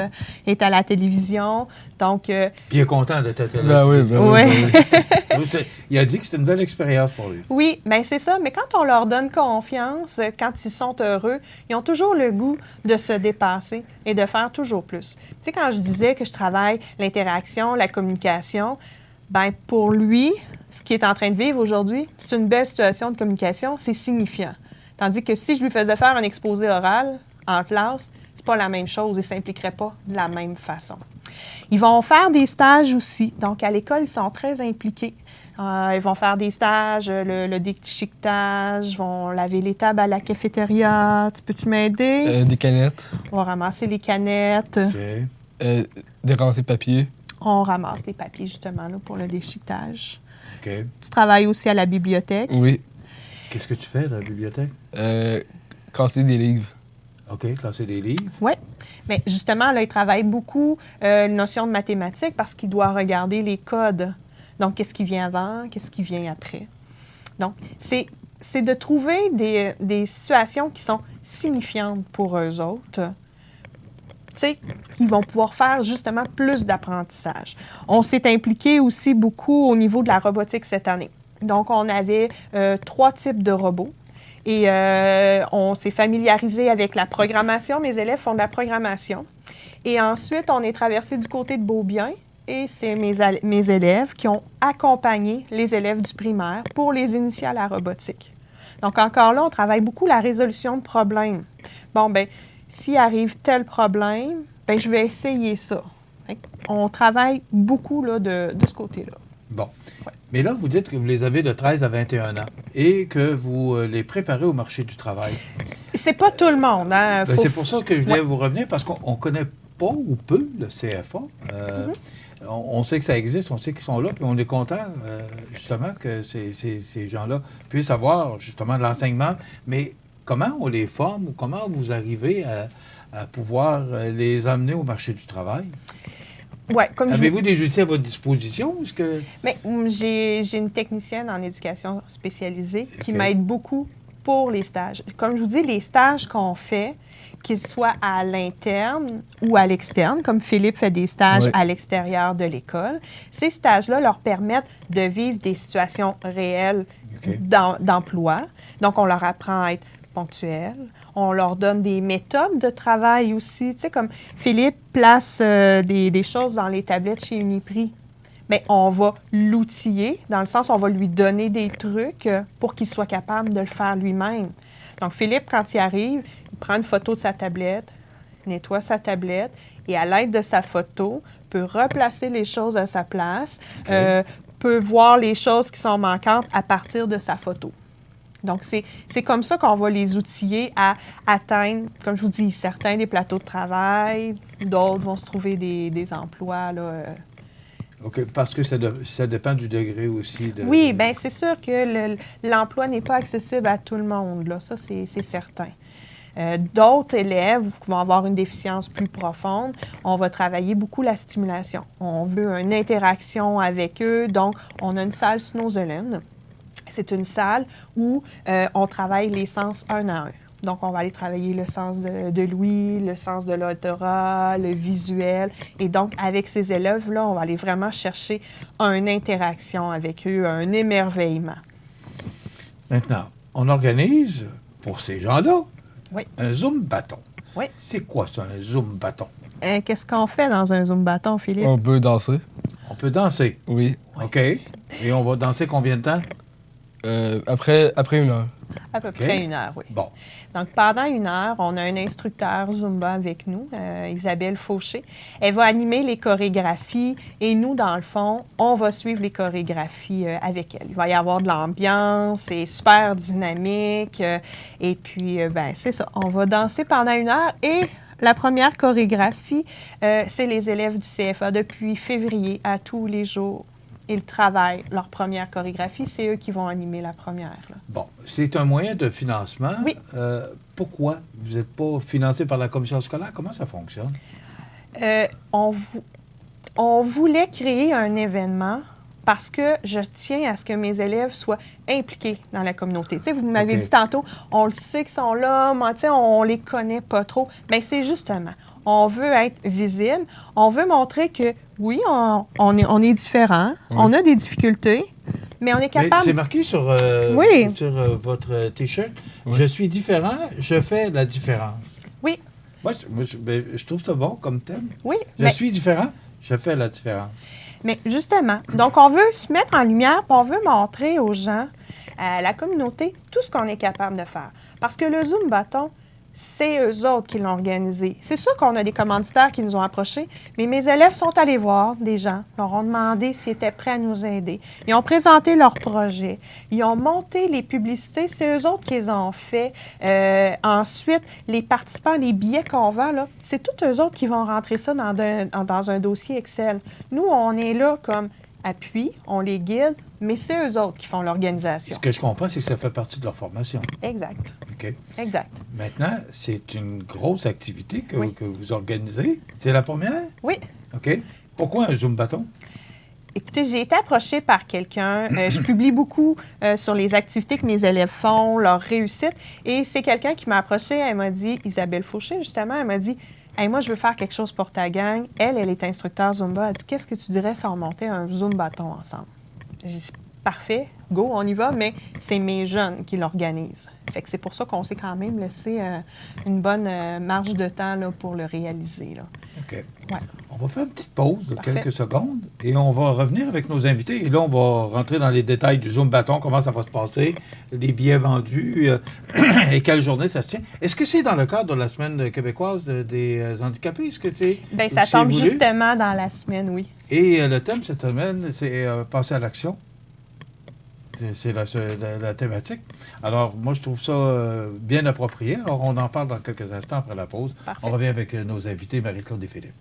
est à la télévision. Donc, Puis il est content de t'être là. Ben oui, ben oui, ben oui. Il a dit que c'était une belle expérience pour lui. Oui, bien c'est ça. Mais quand on leur donne confiance, quand ils sont heureux, ils ont toujours le goût de se dépasser et de faire toujours plus. Tu sais, quand je disais que je travaille l'interaction, la communication, bien pour lui, ce qu'il est en train de vivre aujourd'hui, c'est une belle situation de communication, c'est signifiant. Tandis que si je lui faisais faire un exposé oral en classe, c'est pas la même chose et ne s'impliquerait pas de la même façon. Ils vont faire des stages aussi. Donc, à l'école, ils sont très impliqués. Ils vont faire des stages, le déchiquetage, vont laver les tables à la cafétéria. Tu peux-tu m'aider? Des canettes. On va ramasser les canettes. Des ramasser papier. On ramasse les papiers, justement, là, pour le déchiquetage. OK. Tu travailles aussi à la bibliothèque? Oui. Qu'est-ce que tu fais dans la bibliothèque? Classer des livres. OK, classer des livres. Oui. Mais justement, là, il travaille beaucoup la notion de mathématiques parce qu'il doit regarder les codes. Donc, qu'est-ce qui vient avant, qu'est-ce qui vient après. Donc, c'est de trouver des situations qui sont signifiantes pour eux autres, tu sais, qui vont pouvoir faire justement plus d'apprentissage. On s'est impliqué aussi beaucoup au niveau de la robotique cette année. Donc, on avait 3 types de robots. Et on s'est familiarisé avec la programmation. Mes élèves font de la programmation. Et ensuite, on est traversé du côté de Beaubien. Et c'est mes élèves qui ont accompagné les élèves du primaire pour les initier à la robotique. Donc, encore là, on travaille beaucoup la résolution de problèmes. Bon, bien, s'il arrive tel problème, bien, je vais essayer ça. On travaille beaucoup là, de ce côté-là. Bon. Ouais. Mais là, vous dites que vous les avez de 13 à 21 ans et que vous les préparez au marché du travail. C'est pas tout le monde. Hein? C'est pour ça que je voulais vous revenir, parce qu'on ne connaît pas ou peu le CFA. On sait que ça existe, on sait qu'ils sont là, puis on est content, justement, que ces gens-là puissent avoir, justement, de l'enseignement. Mais comment on les forme ou comment vous arrivez à pouvoir les amener au marché du travail? Ouais, avez-vous des outils à votre disposition? Mais j'ai une technicienne en éducation spécialisée qui m'aide beaucoup pour les stages. Comme je vous dis, les stages qu'on fait, qu'ils soient à l'interne ou à l'externe, comme Philippe fait des stages à l'extérieur de l'école, ces stages-là leur permettent de vivre des situations réelles d'emploi. Donc, on leur apprend à être ponctuel. On leur donne des méthodes de travail aussi. Tu sais, comme Philippe place des choses dans les tablettes chez Uniprix. Mais on va l'outiller, dans le sens où on va lui donner des trucs pour qu'il soit capable de le faire lui-même. Donc, Philippe, quand il arrive, il prend une photo de sa tablette, nettoie sa tablette et à l'aide de sa photo, peut replacer les choses à sa place, peut voir les choses qui sont manquantes à partir de sa photo. Donc, c'est comme ça qu'on va les outiller à atteindre, comme je vous dis, certains des plateaux de travail, d'autres vont se trouver des emplois. Là, OK, parce que ça dépend du degré aussi. Oui, bien, c'est sûr que l'emploi n'est pas accessible à tout le monde, là, ça, c'est certain. D'autres élèves qui vont avoir une déficience plus profonde, on va travailler beaucoup la stimulation. On veut une interaction avec eux, donc on a une salle Snowzelen. C'est une salle où on travaille les sens un à un. Donc, on va aller travailler le sens de l'ouïe, le sens de l'odorat, le visuel. Et donc, avec ces élèves-là, on va aller vraiment chercher une interaction avec eux, un émerveillement. Maintenant, on organise, pour ces gens-là, un Zoom bâton. Oui. C'est quoi ça, un Zoom bâton? Qu'est-ce qu'on fait dans un Zoom bâton, Philippe? On peut danser. On peut danser? Oui. OK. Et on va danser combien de temps? Après 1 heure. À peu près 1 heure, oui. Bon. Donc, pendant 1 heure, on a un instructeur Zumba avec nous, Isabelle Fauché. Elle va animer les chorégraphies et nous, dans le fond, on va suivre les chorégraphies avec elle. Il va y avoir de l'ambiance, c'est super dynamique. Et puis, c'est ça, on va danser pendant 1 heure et la première chorégraphie, c'est les élèves du CFA depuis février à tous les jours. Ils travaillent leur première chorégraphie. C'est eux qui vont animer la première. Là. Bon, c'est un moyen de financement. Oui. Pourquoi vous n'êtes pas financé par la commission scolaire? Comment ça fonctionne? on voulait créer un événement parce que je tiens à ce que mes élèves soient impliqués dans la communauté. Tu sais, vous m'avez dit tantôt, on le sait qu'ils sont là, mais tu sais, on les connaît pas trop. Bien, c'est justement, on veut être visible, on veut montrer que, oui, on est différents, on a des difficultés, mais on est capable... C'est marqué sur, votre T-shirt, je suis différent, je fais la différence. Oui. Moi, je trouve ça bon comme thème. Oui. Je suis différent, je fais la différence. Mais justement, donc on veut se mettre en lumière, puis on veut montrer aux gens, à la communauté, tout ce qu'on est capable de faire. Parce que le Zoom Bâton, c'est eux autres qui l'ont organisé. C'est sûr qu'on a des commanditaires qui nous ont approchés, mais mes élèves sont allés voir des gens, leur ont demandé s'ils étaient prêts à nous aider. Ils ont présenté leur projet. Ils ont monté les publicités. C'est eux autres qui les ont fait. Ensuite, les participants, les billets qu'on vend, là, c'est tous eux autres qui vont rentrer ça dans un dossier Excel. Nous, on est là comme appui, on les guide, mais c'est eux autres qui font l'organisation. Ce que je comprends, c'est que ça fait partie de leur formation. Exact. OK. Exact. Maintenant, c'est une grosse activité que vous organisez. C'est la première? Oui. OK. Pourquoi un Zoom Bâton? Écoutez, j'ai été approchée par quelqu'un. Je publie beaucoup sur les activités que mes élèves font, leur réussite. Et c'est quelqu'un qui m'a approchée. Elle m'a dit, Isabelle Fauché, justement, elle m'a dit, hey, moi, je veux faire quelque chose pour ta gang. Elle est instructeur Zumba. Elle dit, qu'est-ce que tu dirais si on montait un Zoom Bâton ensemble? J'ai dit, parfait, go, on y va, mais c'est mes jeunes qui l'organisent. Fait que c'est pour ça qu'on s'est quand même laissé une bonne marge de temps là, pour le réaliser. Là. OK. Ouais. On va faire une petite pause de Parfait. quelques secondes et on va revenir avec nos invités. Et là, on va rentrer dans les détails du Zoom Bâton, comment ça va se passer, les billets vendus et quelle journée ça se tient. Est-ce que c'est dans le cadre de la Semaine québécoise des handicapés? Est-ce que c'est... Bien, ça tombe justement dans la semaine, oui. Et le thème cette semaine, c'est passer à l'action. C'est la thématique. Alors, moi, je trouve ça bien approprié. Alors, on en parle dans quelques instants après la pause. Parfait. On revient avec nos invités, Marie-Claude et Philippe.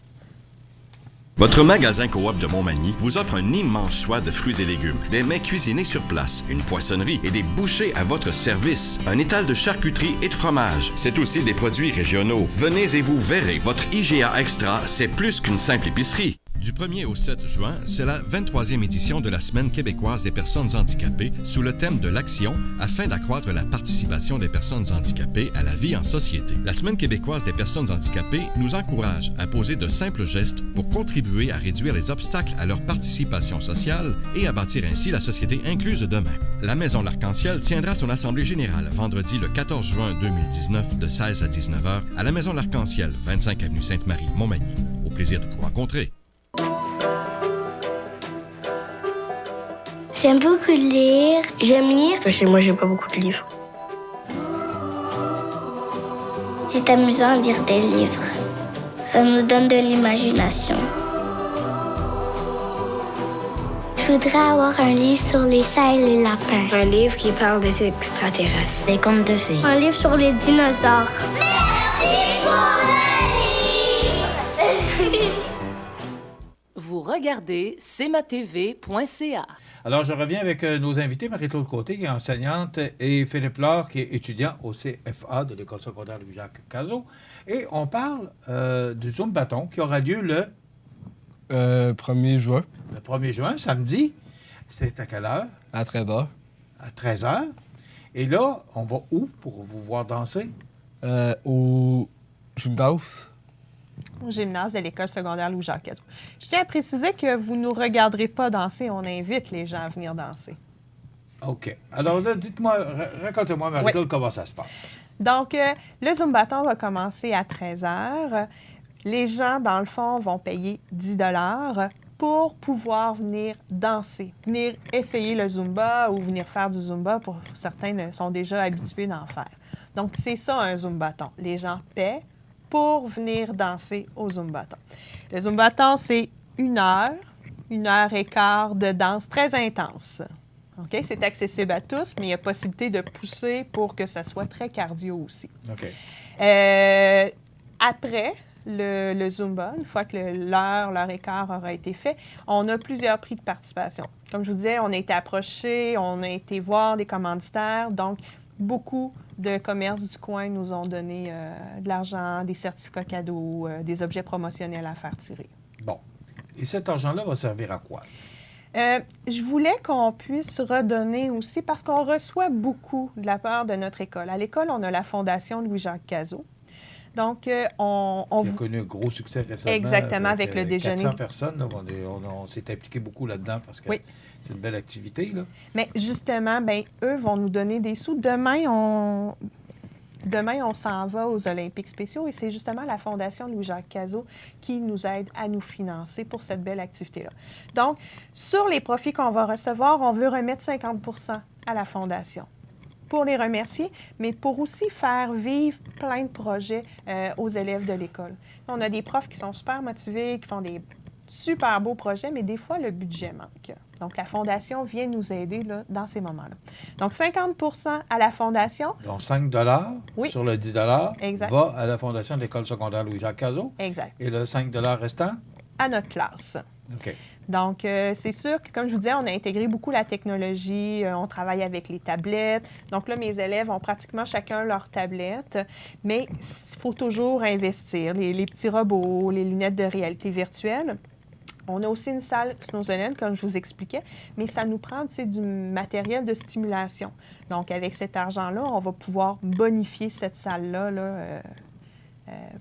Votre magasin Coop de Montmagny vous offre un immense choix de fruits et légumes, des mets cuisinés sur place, une poissonnerie et des bouchers à votre service, un étal de charcuterie et de fromage. C'est aussi des produits régionaux. Venez et vous verrez, votre IGA Extra, c'est plus qu'une simple épicerie. Du 1er au 7 juin, c'est la 23e édition de la Semaine québécoise des personnes handicapées sous le thème de l'action afin d'accroître la participation des personnes handicapées à la vie en société. La Semaine québécoise des personnes handicapées nous encourage à poser de simples gestes pour contribuer à réduire les obstacles à leur participation sociale et à bâtir ainsi la société incluse demain. La Maison L'Arc-en-Ciel tiendra son assemblée générale vendredi le 14 juin 2019 de 16 à 19h à la Maison L'Arc-en-Ciel, 25 avenue Sainte-Marie, Montmagny. Au plaisir de vous rencontrer. J'aime beaucoup lire. J'aime lire. Chez moi, j'ai pas beaucoup de livres. C'est amusant de lire des livres. Ça nous donne de l'imagination. Je voudrais avoir un livre sur les chats et les lapins. Un livre qui parle des extraterrestres. Des contes de fées. Un livre sur les dinosaures. Merci pour le livre! Vous regardez cmatv.ca. Alors, je reviens avec nos invités, Marie-Claude Côté, qui est enseignante, et Philippe Laure, qui est étudiant au CFA de l'École secondaire Louis-Jacques Cazot. Et on parle du Zoom Bâton qui aura lieu le 1er juin. Le 1er juin, samedi. C'est à quelle heure? À 13h. À 13h. Et là, on va où pour vous voir danser? Au gymnase. Au gymnase de l'École secondaire Louis-Jacques Cazot. Je tiens à préciser que vous ne nous regarderez pas danser. On invite les gens à venir danser. OK. Alors là, dites-moi, racontez-moi, Marie-Claude, comment ça se passe. Donc, le Zoom Bâton va commencer à 13h. Les gens, dans le fond, vont payer 10 $ pour pouvoir venir danser, venir essayer le Zumba ou venir faire du Zumba. Pour certains sont déjà habitués d'en faire. Donc, c'est ça un Zoom Bâton. Les gens paient pour venir danser au Zoom Bâton. Le Zoom Bâton, c'est 1 heure et quart de danse très intense. OK? C'est accessible à tous, mais il y a possibilité de pousser pour que ça soit très cardio aussi. OK. Après le Zumba, une fois que l'heure et quart aura été fait, on a plusieurs prix de participation. Comme je vous disais, on a été approchés, on a été voir des commanditaires, donc beaucoup de commerces du coin nous ont donné de l'argent, des certificats cadeaux, des objets promotionnels à faire tirer. Bon. Et cet argent-là va servir à quoi? Je voulais qu'on puisse redonner aussi parce qu'on reçoit beaucoup de la part de notre école. À l'école, on a la Fondation Louis-Jacques Cazot. Donc, Qui a connu un gros succès récemment. Exactement, avec le déjeuner. 400 personnes, là, on s'est impliqué beaucoup là-dedans parce que c'est une belle activité. Là. Mais justement, ben, eux vont nous donner des sous. Demain, on s'en va aux Olympiques spéciaux et c'est justement la Fondation Louis-Jacques Cazot qui nous aide à nous financer pour cette belle activité-là. Donc, sur les profits qu'on va recevoir, on veut remettre 50 à la Fondation pour les remercier, mais pour aussi faire vivre plein de projets aux élèves de l'école. On a des profs qui sont super motivés, qui font des super beaux projets, mais des fois, le budget manque. Donc, la Fondation vient nous aider là, dans ces moments-là. Donc, 50 à la Fondation. Donc, 5 sur le 10 exact. Va à la Fondation de l'École secondaire Louis-Jacques Cazot. Exact. Et le 5 restant? À notre classe. OK. Donc, c'est sûr que, comme je vous disais, on a intégré beaucoup la technologie, on travaille avec les tablettes. Donc là, mes élèves ont pratiquement chacun leur tablette, mais il faut toujours investir. Les petits robots, les lunettes de réalité virtuelle. On a aussi une salle Snowzonen, comme je vous expliquais, mais ça nous prend du matériel de stimulation. Donc, avec cet argent-là, on va pouvoir bonifier cette salle-là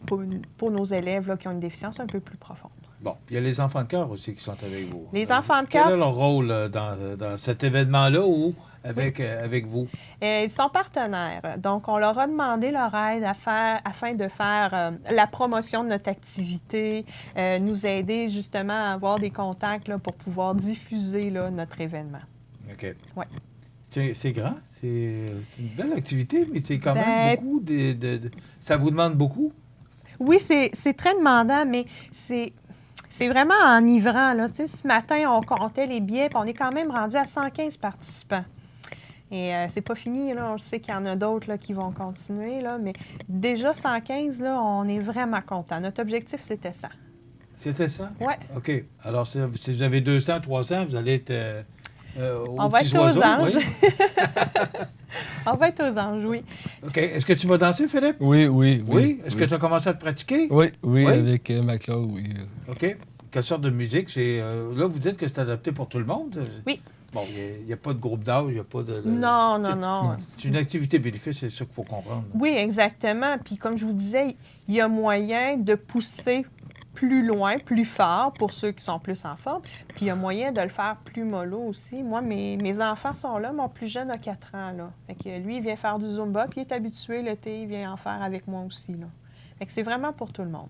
pour nos élèves là, qui ont une déficience un peu plus profonde. Bon, puis il y a les enfants de cœur aussi qui sont avec vous. Les enfants de cœur... Quel est leur rôle dans cet événement-là ou avec vous? Ils sont partenaires. Donc, on leur a demandé leur aide afin de faire la promotion de notre activité, nous aider justement à avoir des contacts là, pour pouvoir diffuser là, notre événement. OK. Oui. C'est grand, c'est une belle activité, mais c'est quand même beaucoup ça vous demande beaucoup? Oui, c'est très demandant, mais c'est vraiment enivrant. Là. Tu sais, ce matin, on comptait les billets, puis on est quand même rendu à 115 participants. Et c'est pas fini, là. On sait qu'il y en a d'autres là, qui vont continuer, là, mais déjà 115, là, on est vraiment content. Notre objectif, c'était ça. C'était ça? Oui. OK. Alors, si vous avez 200, 300, vous allez être on va être aux anges. Oui. On va être aux anges, oui. OK. Est-ce que tu vas danser, Philippe? Oui. Oui? Est-ce que tu as commencé à te pratiquer? Oui, avec ma classe, oui. OK. Quelle sorte de musique? Là, vous dites que c'est adapté pour tout le monde? Oui. Bon, il n'y a pas de groupe d'âge, il n'y a pas de... Non. C'est une activité bénéfice, c'est ça qu'il faut comprendre. Oui, exactement. Puis comme je vous disais, il y a moyen de pousser plus loin, plus fort pour ceux qui sont plus en forme. Puis il y a moyen de le faire plus mollo aussi. Moi, mes enfants sont là. Mon plus jeune a 4 ans. Là. Fait que lui, il vient faire du Zumba, puis il est habitué l'été, il vient en faire avec moi aussi. Là. Fait que c'est vraiment pour tout le monde.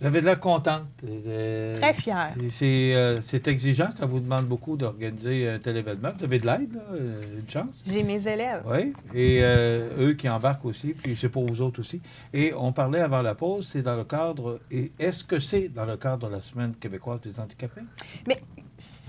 Vous avez de l'air contente. Très fière. C'est exigeant, ça vous demande beaucoup d'organiser un tel événement. Vous avez de l'aide, là, une chance. J'ai mes élèves. Oui, et eux qui embarquent aussi, puis c'est pour vous autres aussi. Et on parlait avant la pause, c'est dans le cadre, et est-ce que c'est dans le cadre de la Semaine québécoise des handicapés? Mais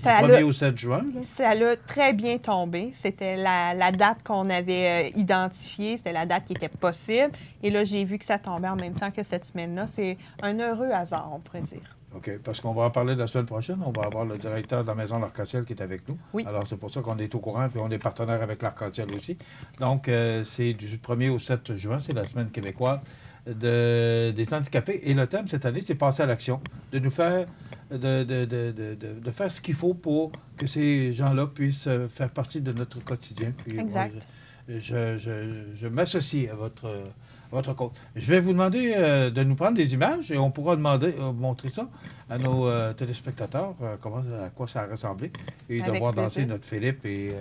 ça du 1er au 7 juin. Là. Ça a très bien tombé. C'était la date qu'on avait identifiée. C'était la date qui était possible. Et là, j'ai vu que ça tombait en même temps que cette semaine-là. C'est un heureux hasard, on pourrait dire. OK, parce qu'on va en parler la semaine prochaine. On va avoir le directeur de la Maison de l'Arc-en-Ciel qui est avec nous. Oui. Alors, c'est pour ça qu'on est au courant, puis on est partenaire avec l'Arc-en-Ciel aussi. Donc, c'est du 1er au 7 juin. C'est la Semaine québécoise des handicapés. Et le thème, cette année, c'est passer à l'action. De nous faire... De faire ce qu'il faut pour que ces gens-là puissent faire partie de notre quotidien. Puis, exact. Moi, je m'associe à votre cause. Je vais vous demander de nous prendre des images et on pourra montrer ça à nos téléspectateurs, à quoi ça a ressemblé, et de voir danser notre Philippe et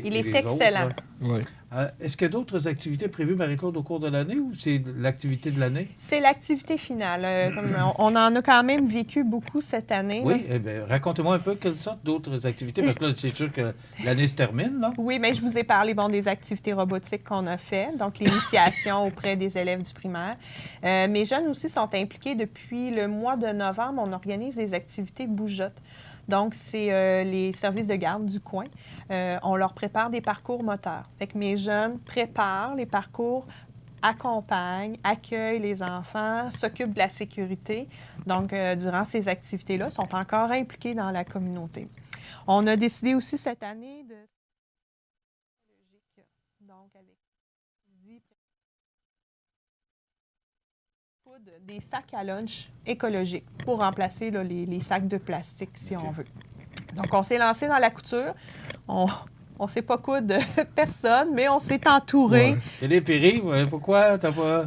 il est les excellent. Autres, oui. Est-ce qu'il y a d'autres activités prévues, Marie-Claude, au cours de l'année ou c'est l'activité de l'année? C'est l'activité finale. On en a quand même vécu beaucoup cette année. Oui, eh bien, racontez-moi un peu quelles sortes d'autres activités, parce que là, c'est sûr que l'année se termine. Là. Oui, mais je vous ai parlé des activités robotiques qu'on a fait, donc l'initiation auprès des élèves du primaire. Mes jeunes aussi sont impliqués depuis le mois de novembre. On organise des activités bougeottes. Donc, c'est les services de garde du coin. On leur prépare des parcours moteurs. Fait que mes jeunes préparent les parcours, accompagnent, accueillent les enfants, s'occupent de la sécurité. Donc, durant ces activités-là, ils sont encore impliqués dans la communauté. On a décidé aussi cette année de... Donc, avec des sacs à lunch écologiques pour remplacer là, les sacs de plastique, si on veut. Donc, on s'est lancé dans la couture. On ne sait pas coudre personne, mais on s'est entouré. Et les péris, pourquoi t'as pas...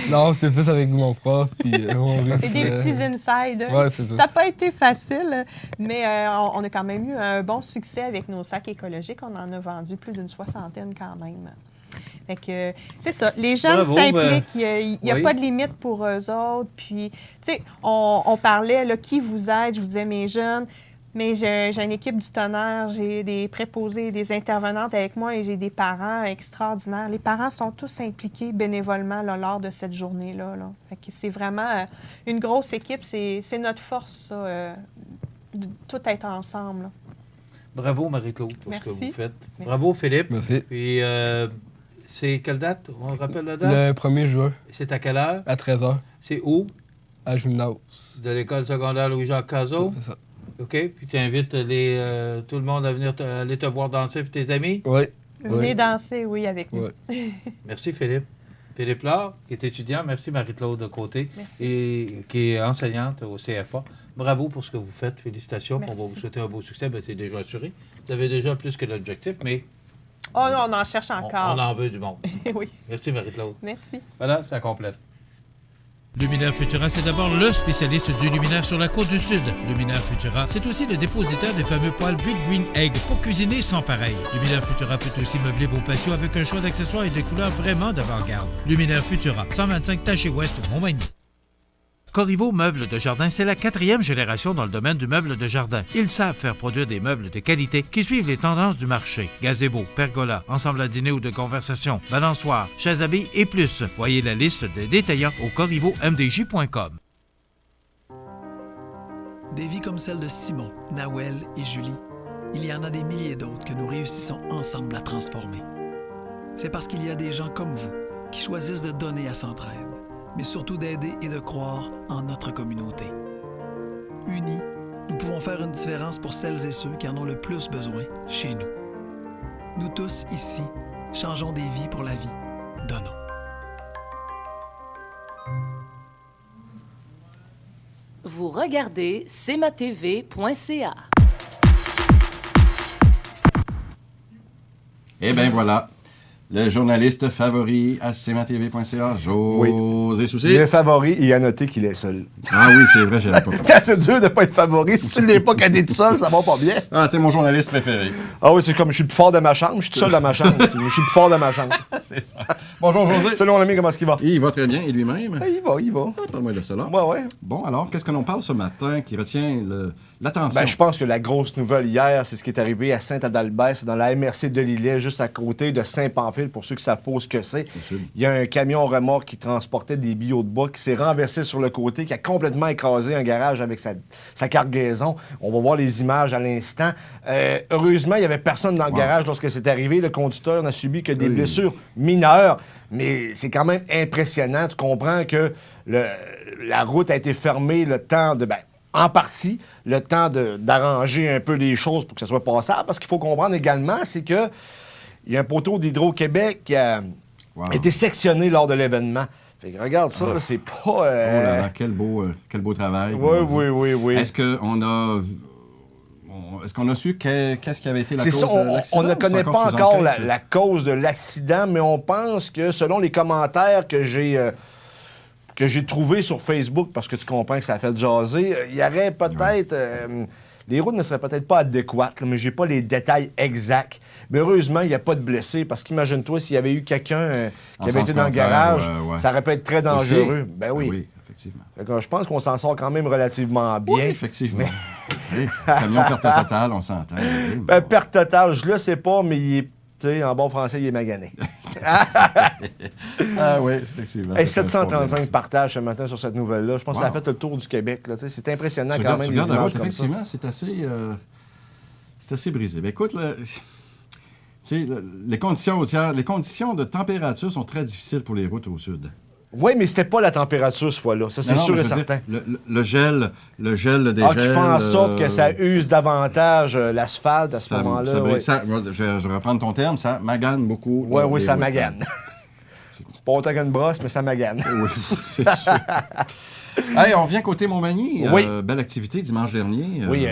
Non, c'est plus avec mon prof. C'est des petits insides. Ouais, c'est ça. Ça n'a pas été facile, mais on a quand même eu un bon succès avec nos sacs écologiques. On en a vendu plus d'une 60aine quand même. Fait que, c'est ça. Les gens s'impliquent. Il n'y a pas de limite pour eux autres. Puis, tu sais, on parlait, là, qui vous aide? Je vous disais, mes jeunes. Mais j'ai une équipe du tonnerre, j'ai des préposés, des intervenantes avec moi et j'ai des parents extraordinaires. Les parents sont tous impliqués bénévolement là, lors de cette journée-là. Là. Fait que c'est vraiment une grosse équipe. C'est notre force, ça, de tout être ensemble. Là. Bravo, Marie-Claude, pour Merci. ce que vous faites. Merci. Bravo, Philippe. Merci. Puis, c'est quelle date? On rappelle la date? Le 1er juin. C'est à quelle heure? À 13h. C'est où? À Gymnase. De l'école secondaire Louis-Jacques Cazot? C'est ça. OK. Puis tu invites tout le monde à venir aller te voir danser, puis tes amis? Oui. Venez danser, oui, avec nous. Merci, Philippe. Philippe Laure, qui est étudiant. Merci, Marie-Claude de Côté, et qui est enseignante au CFA. Bravo pour ce que vous faites. Félicitations. Merci. On va vous souhaiter un beau succès. Bien, c'est déjà assuré. Vous avez déjà plus que l'objectif, mais... Oh non, on en cherche encore. On en veut du monde. Oui. Merci, Marie-Claude. Merci. Voilà, ça complète. Luminaire Futura, c'est d'abord le spécialiste du luminaire sur la côte du Sud. Luminaire Futura, c'est aussi le dépositaire des fameux poêles Big Green Egg pour cuisiner sans pareil. Luminaire Futura peut aussi meubler vos patios avec un choix d'accessoires et de couleurs vraiment d'avant-garde. Luminaire Futura, 125 Taché Ouest, Montmagny. Corriveau Meubles de Jardin, c'est la 4e génération dans le domaine du meuble de jardin. Ils savent faire produire des meubles de qualité qui suivent les tendances du marché. Gazebo, pergola, ensemble à dîner ou de conversation, balançoire, chaises à billes et plus. Voyez la liste des détaillants au corrivomdj.com. Des vies comme celle de Simon, Nawel et Julie, il y en a des milliers d'autres que nous réussissons ensemble à transformer. C'est parce qu'il y a des gens comme vous qui choisissent de donner à Centraide, mais surtout d'aider et de croire en notre communauté. Unis, nous pouvons faire une différence pour celles et ceux qui en ont le plus besoin chez nous. Nous tous, ici, changeons des vies pour la vie. Donnons. Vous regardez cmatv.ca. Eh bien, voilà. Le journaliste favori à cmatv.ca, José Soucy. Il est favori, il a noté qu'il est seul. Ah oui, c'est vrai, j'avais pas. C'est dur de ne pas être favori. Si tu ne l'es pas quand t'es tout seul, ça va pas bien. Ah, t'es mon journaliste préféré. Ah oui, c'est comme je suis plus fort de ma chambre. Je suis tout seul dans ma chambre. Je suis plus fort de ma chambre. C'est ça. Bonjour, José. Salut, mon ami, comment est-ce qu'il va? Il va très bien, et lui-même? Ah, il va. Ah, parle-moi de cela. Ouais. Bon, alors, qu'est-ce que l'on parle ce matin qui retient l'attention? Ben, je pense que la grosse nouvelle hier, c'est ce qui est arrivé à Saint-Adalbert. C'est dans la MRC de Lillet, juste à côté de Saint-Pamphile, pour ceux qui savent pas ce que c'est. Il y a un camion remorque qui transportait des billots de bois qui s'est renversé sur le côté, qui a complètement écrasé un garage avec sa cargaison. On va voir les images à l'instant. Heureusement, il n'y avait personne dans le garage lorsque c'est arrivé. Le conducteur n'a subi que des blessures mineures, mais c'est quand même impressionnant. Tu comprends que la route a été fermée le temps de... en partie, le temps d'arranger un peu les choses pour que ça soit passable. Parce qu'il faut comprendre également, c'est que il y a un poteau d'Hydro-Québec qui a été sectionné lors de l'événement. Fait que regarde ça, là, c'est pas... Oh là là, quel beau travail. Oui. Est-ce qu'on a su qu'est-ce qui avait été la cause ça, de l'accident? On ne connaît pas encore la cause de l'accident, mais on pense que selon les commentaires que j'ai trouvés sur Facebook, parce que tu comprends que ça a fait jaser, il y aurait peut-être... les routes ne seraient peut-être pas adéquates, là, mais j'ai pas les détails exacts. Mais heureusement, il n'y a pas de blessés, parce qu'imagine-toi, s'il y avait eu quelqu'un qui avait été dans le garage, ça aurait pu être très dangereux. Aussi? Ben oui. Oui, effectivement. Je pense qu'on s'en sort quand même relativement bien. Oui, effectivement. Camion perte totale, on s'entend. Perte totale, je le sais pas, mais il est, en bon français, il est magané. Ah oui, effectivement. 735 partages ce matin sur cette nouvelle-là. Je pense que ça a fait le tour du Québec. Là, c'est impressionnant quand même. Les images comme effectivement, c'est assez brisé. Mais écoute, les conditions routières, les conditions de température sont très difficiles pour les routes au sud. Oui, mais c'était pas la température ce fois-là. Ça, c'est sûr et certain. Le gel des gels... qui fait en sorte que ça use davantage l'asphalte à ce moment-là. Je vais reprendre ton terme, ça magane beaucoup. Oui, ça magane. effectivement. Pas autant qu'une brosse, mais ça magane. Oui, c'est sûr. Hey, on revient côté Montmagny. Oui. Belle activité dimanche dernier. Oui,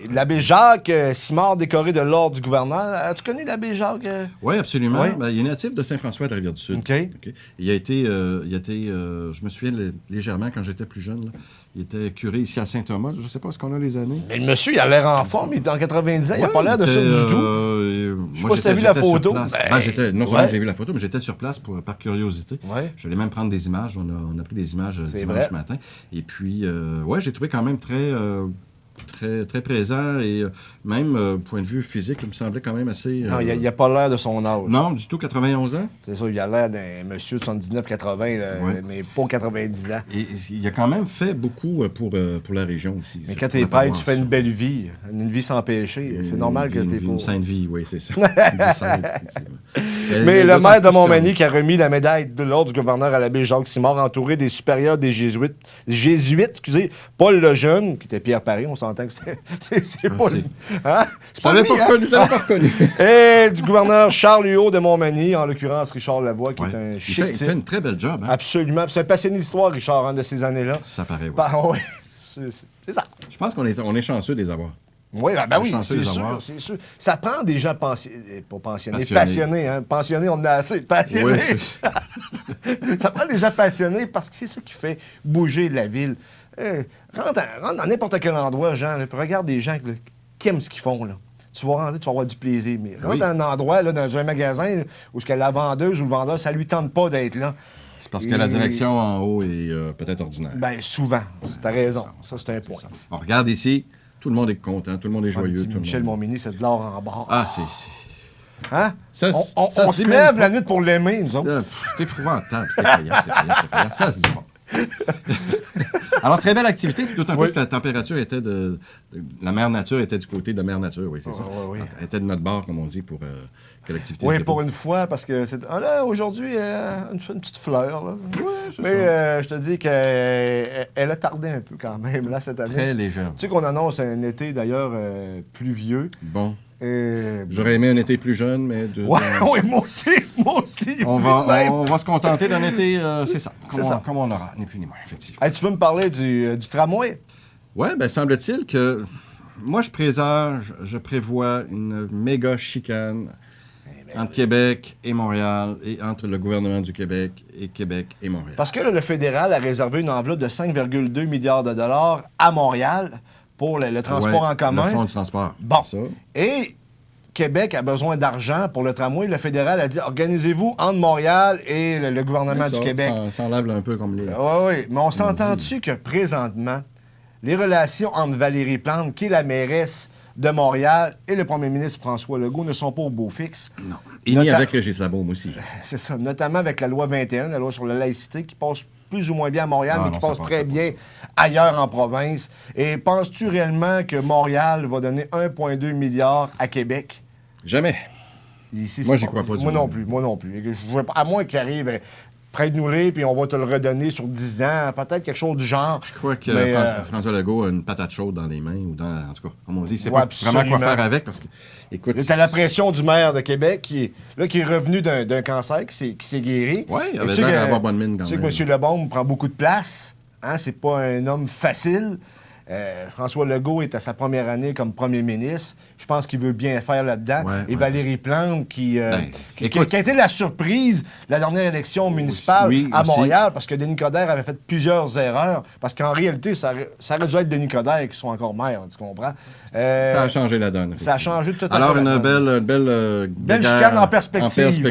l'abbé Jacques Simard, décoré de l'ordre du gouverneur. As-tu connu l'abbé Jacques? Oui, absolument. Oui. Ben, il est natif de Saint-François de Rivière-du-Sud. OK. Il a été, je me souviens légèrement quand j'étais plus jeune, là, il était curé ici à Saint-Thomas. Je ne sais pas ce qu'on a les années. Mais le monsieur, il a l'air en forme. Il est en 90 ans. Il n'a pas l'air de ça du tout. Je sais pas si tu as vu la photo. Non seulement j'ai vu la photo, mais j'étais sur place par curiosité. Ouais. J'allais même prendre des images. On a pris des images dimanche vrai. matin. Et puis, j'ai trouvé quand même très présent et même, point de vue physique, il me semblait quand même assez... Non, il n'a pas l'air de son âge. Non, du tout, 91 ans. C'est ça, il a l'air d'un monsieur de 79-80, mais pas 90 ans. Et il a quand même fait beaucoup pour la région aussi. Mais quand t'es prêtre, tu fais une belle vie, une vie sans péché. C'est normal que t'es pas... Une sainte vie, oui, c'est ça. Une vie sainte, effectivement. Mais le maire de Montmagny qui a remis la médaille de l'ordre du gouverneur à l'abbé Jacques Simard, entouré des supérieurs des jésuites, Paul Lejeune, qui était Pierre Paris, on s'entend que c'est pas lui. Hein? C'est pas lui, je l'avais pas reconnu. Et du gouverneur Charles Huot de Montmagny, en l'occurrence Richard Lavoie, qui est un chic il fait une très belle job. Hein? Absolument. C'est un passionné d'histoire, Richard, de ces années-là. Ça paraît, oui. Oui, c'est ça. Je pense qu'on est chanceux de les avoir. Oui, c'est sûr. Ça prend des gens passionnés. Hein? Pensionnés, on en a assez. Passionnés. Oui, ça prend des gens passionnés parce que c'est ça qui fait bouger la ville. Rentre dans n'importe quel endroit, Jean, là, puis regarde des gens qui aiment ce qu'ils font. Là. Tu vas rentrer, tu vas avoir du plaisir. Mais rentre dans un endroit, là, dans un magasin, où la vendeuse ou le vendeur, ça lui tente pas d'être là. C'est parce que la direction en haut est peut-être ordinaire. Bien, souvent. T'as raison. Ça, c'est un point. On regarde ici. Tout le monde est content, tout le monde est joyeux. Michel Montminy, c'est de l'or en barre. Ah, c'est... Hein? On se lève la nuit pour l'aimer, nous autres. C'est épouvantable, c'est effrayant. Ça se dit pas. Alors, très belle activité, d'autant plus que la température était la mère nature était du côté de mère nature, oui, c'est ça. Oui. Elle était de notre bord, comme on dit, pour que l'activité Oui, se pour déroule. une fois, parce que c'est... là, aujourd'hui, une petite fleur, là. Oui, c'est mais je te dis qu'elle a tardé un peu quand même, là, cette année. Très légère. Tu sais qu'on annonce un été, d'ailleurs, pluvieux. Bon. J'aurais aimé un été plus jeune, mais... Oui, moi aussi. On va se contenter d'un été, c'est ça, comme on aura, ni plus ni moins, effectivement. Hey, tu veux me parler du tramway? Oui, bien, semble-t-il que... Moi, je prévois une méga chicane entre Québec et Montréal et entre le gouvernement du Québec et Montréal. Parce que là, le fédéral a réservé une enveloppe de 5,2 milliards de dollars à Montréal pour le transport en commun. Le fonds du transport. Bon. Ça. Et Québec a besoin d'argent pour le tramway. Le fédéral a dit, organisez-vous entre Montréal et le gouvernement du Québec. Ça enlève un peu comme les... Oui. Mais on s'entend-tu que présentement, les relations entre Valérie Plante, qui est la mairesse de Montréal, et le premier ministre François Legault ne sont pas au beau fixe? Non. Et ni avec Régis Labaume aussi. C'est ça. Notamment avec la loi 21, la loi sur la laïcité, qui passe plus ou moins bien à Montréal, mais qui passe très bien ailleurs en province. Et penses-tu réellement que Montréal va donner 1,2 milliard à Québec? Jamais. Ici, moi, j'y crois pas du tout. Moi non plus. À moins qu'il arrive... Prête-nous-les, puis on va te le redonner sur 10 ans. Peut-être quelque chose du genre. Je crois que François Legault a une patate chaude dans les mains, ou en tout cas, comme on dit, c'est pas vraiment quoi faire avec, parce que, écoute... T'as la pression du maire de Québec, qui est revenu d'un cancer, qui s'est guéri. Oui, il avait l'air d'avoir bonne mine quand même. Tu sais que M. Lebaume prend beaucoup de place. Hein? C'est pas un homme facile. François Legault est à sa première année comme premier ministre. Je pense qu'il veut bien faire là-dedans. Et Valérie Plante, qui a été la surprise de la dernière élection municipale à Montréal, parce que Denis Coderre avait fait plusieurs erreurs. Parce qu'en réalité, ça aurait dû être Denis Coderre qui soit encore maire, tu comprends? Ça a changé la donne. Ça a changé tout à fait. Alors, une belle chicane en perspective.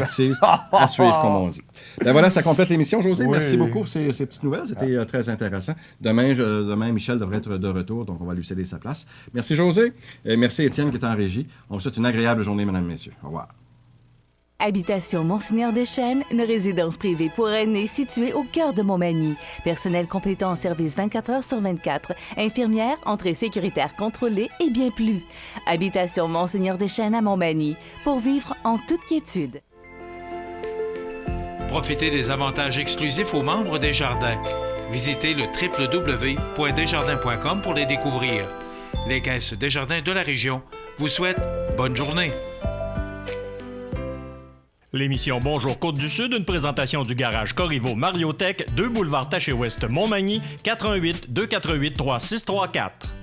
À suivre, comme on dit. Ben voilà, ça complète l'émission, José. Merci beaucoup pour ces petites nouvelles. C'était très intéressant. Demain, Michel devrait être de retour, donc on va lui céder sa place. Merci, José. Merci, Étienne, qui est en régie. On vous souhaite une agréable journée, mesdames et messieurs. Au revoir. Habitation Monseigneur-Deschênes, une résidence privée pour aînés située au cœur de Montmagny. Personnel complétant en service 24 heures sur 24. Infirmière, entrée sécuritaire contrôlée et bien plus. Habitation Monseigneur-Deschênes à Montmagny, pour vivre en toute quiétude. Profitez des avantages exclusifs aux membres des Jardins. Visitez le www.desjardins.com pour les découvrir. Les caisses Desjardins de la région vous souhaitent bonne journée. L'émission Bonjour Côte-du-Sud, une présentation du garage Corriveau Mariotech, 2 boulevard Taché-Ouest Montmagny, 418 248 3634.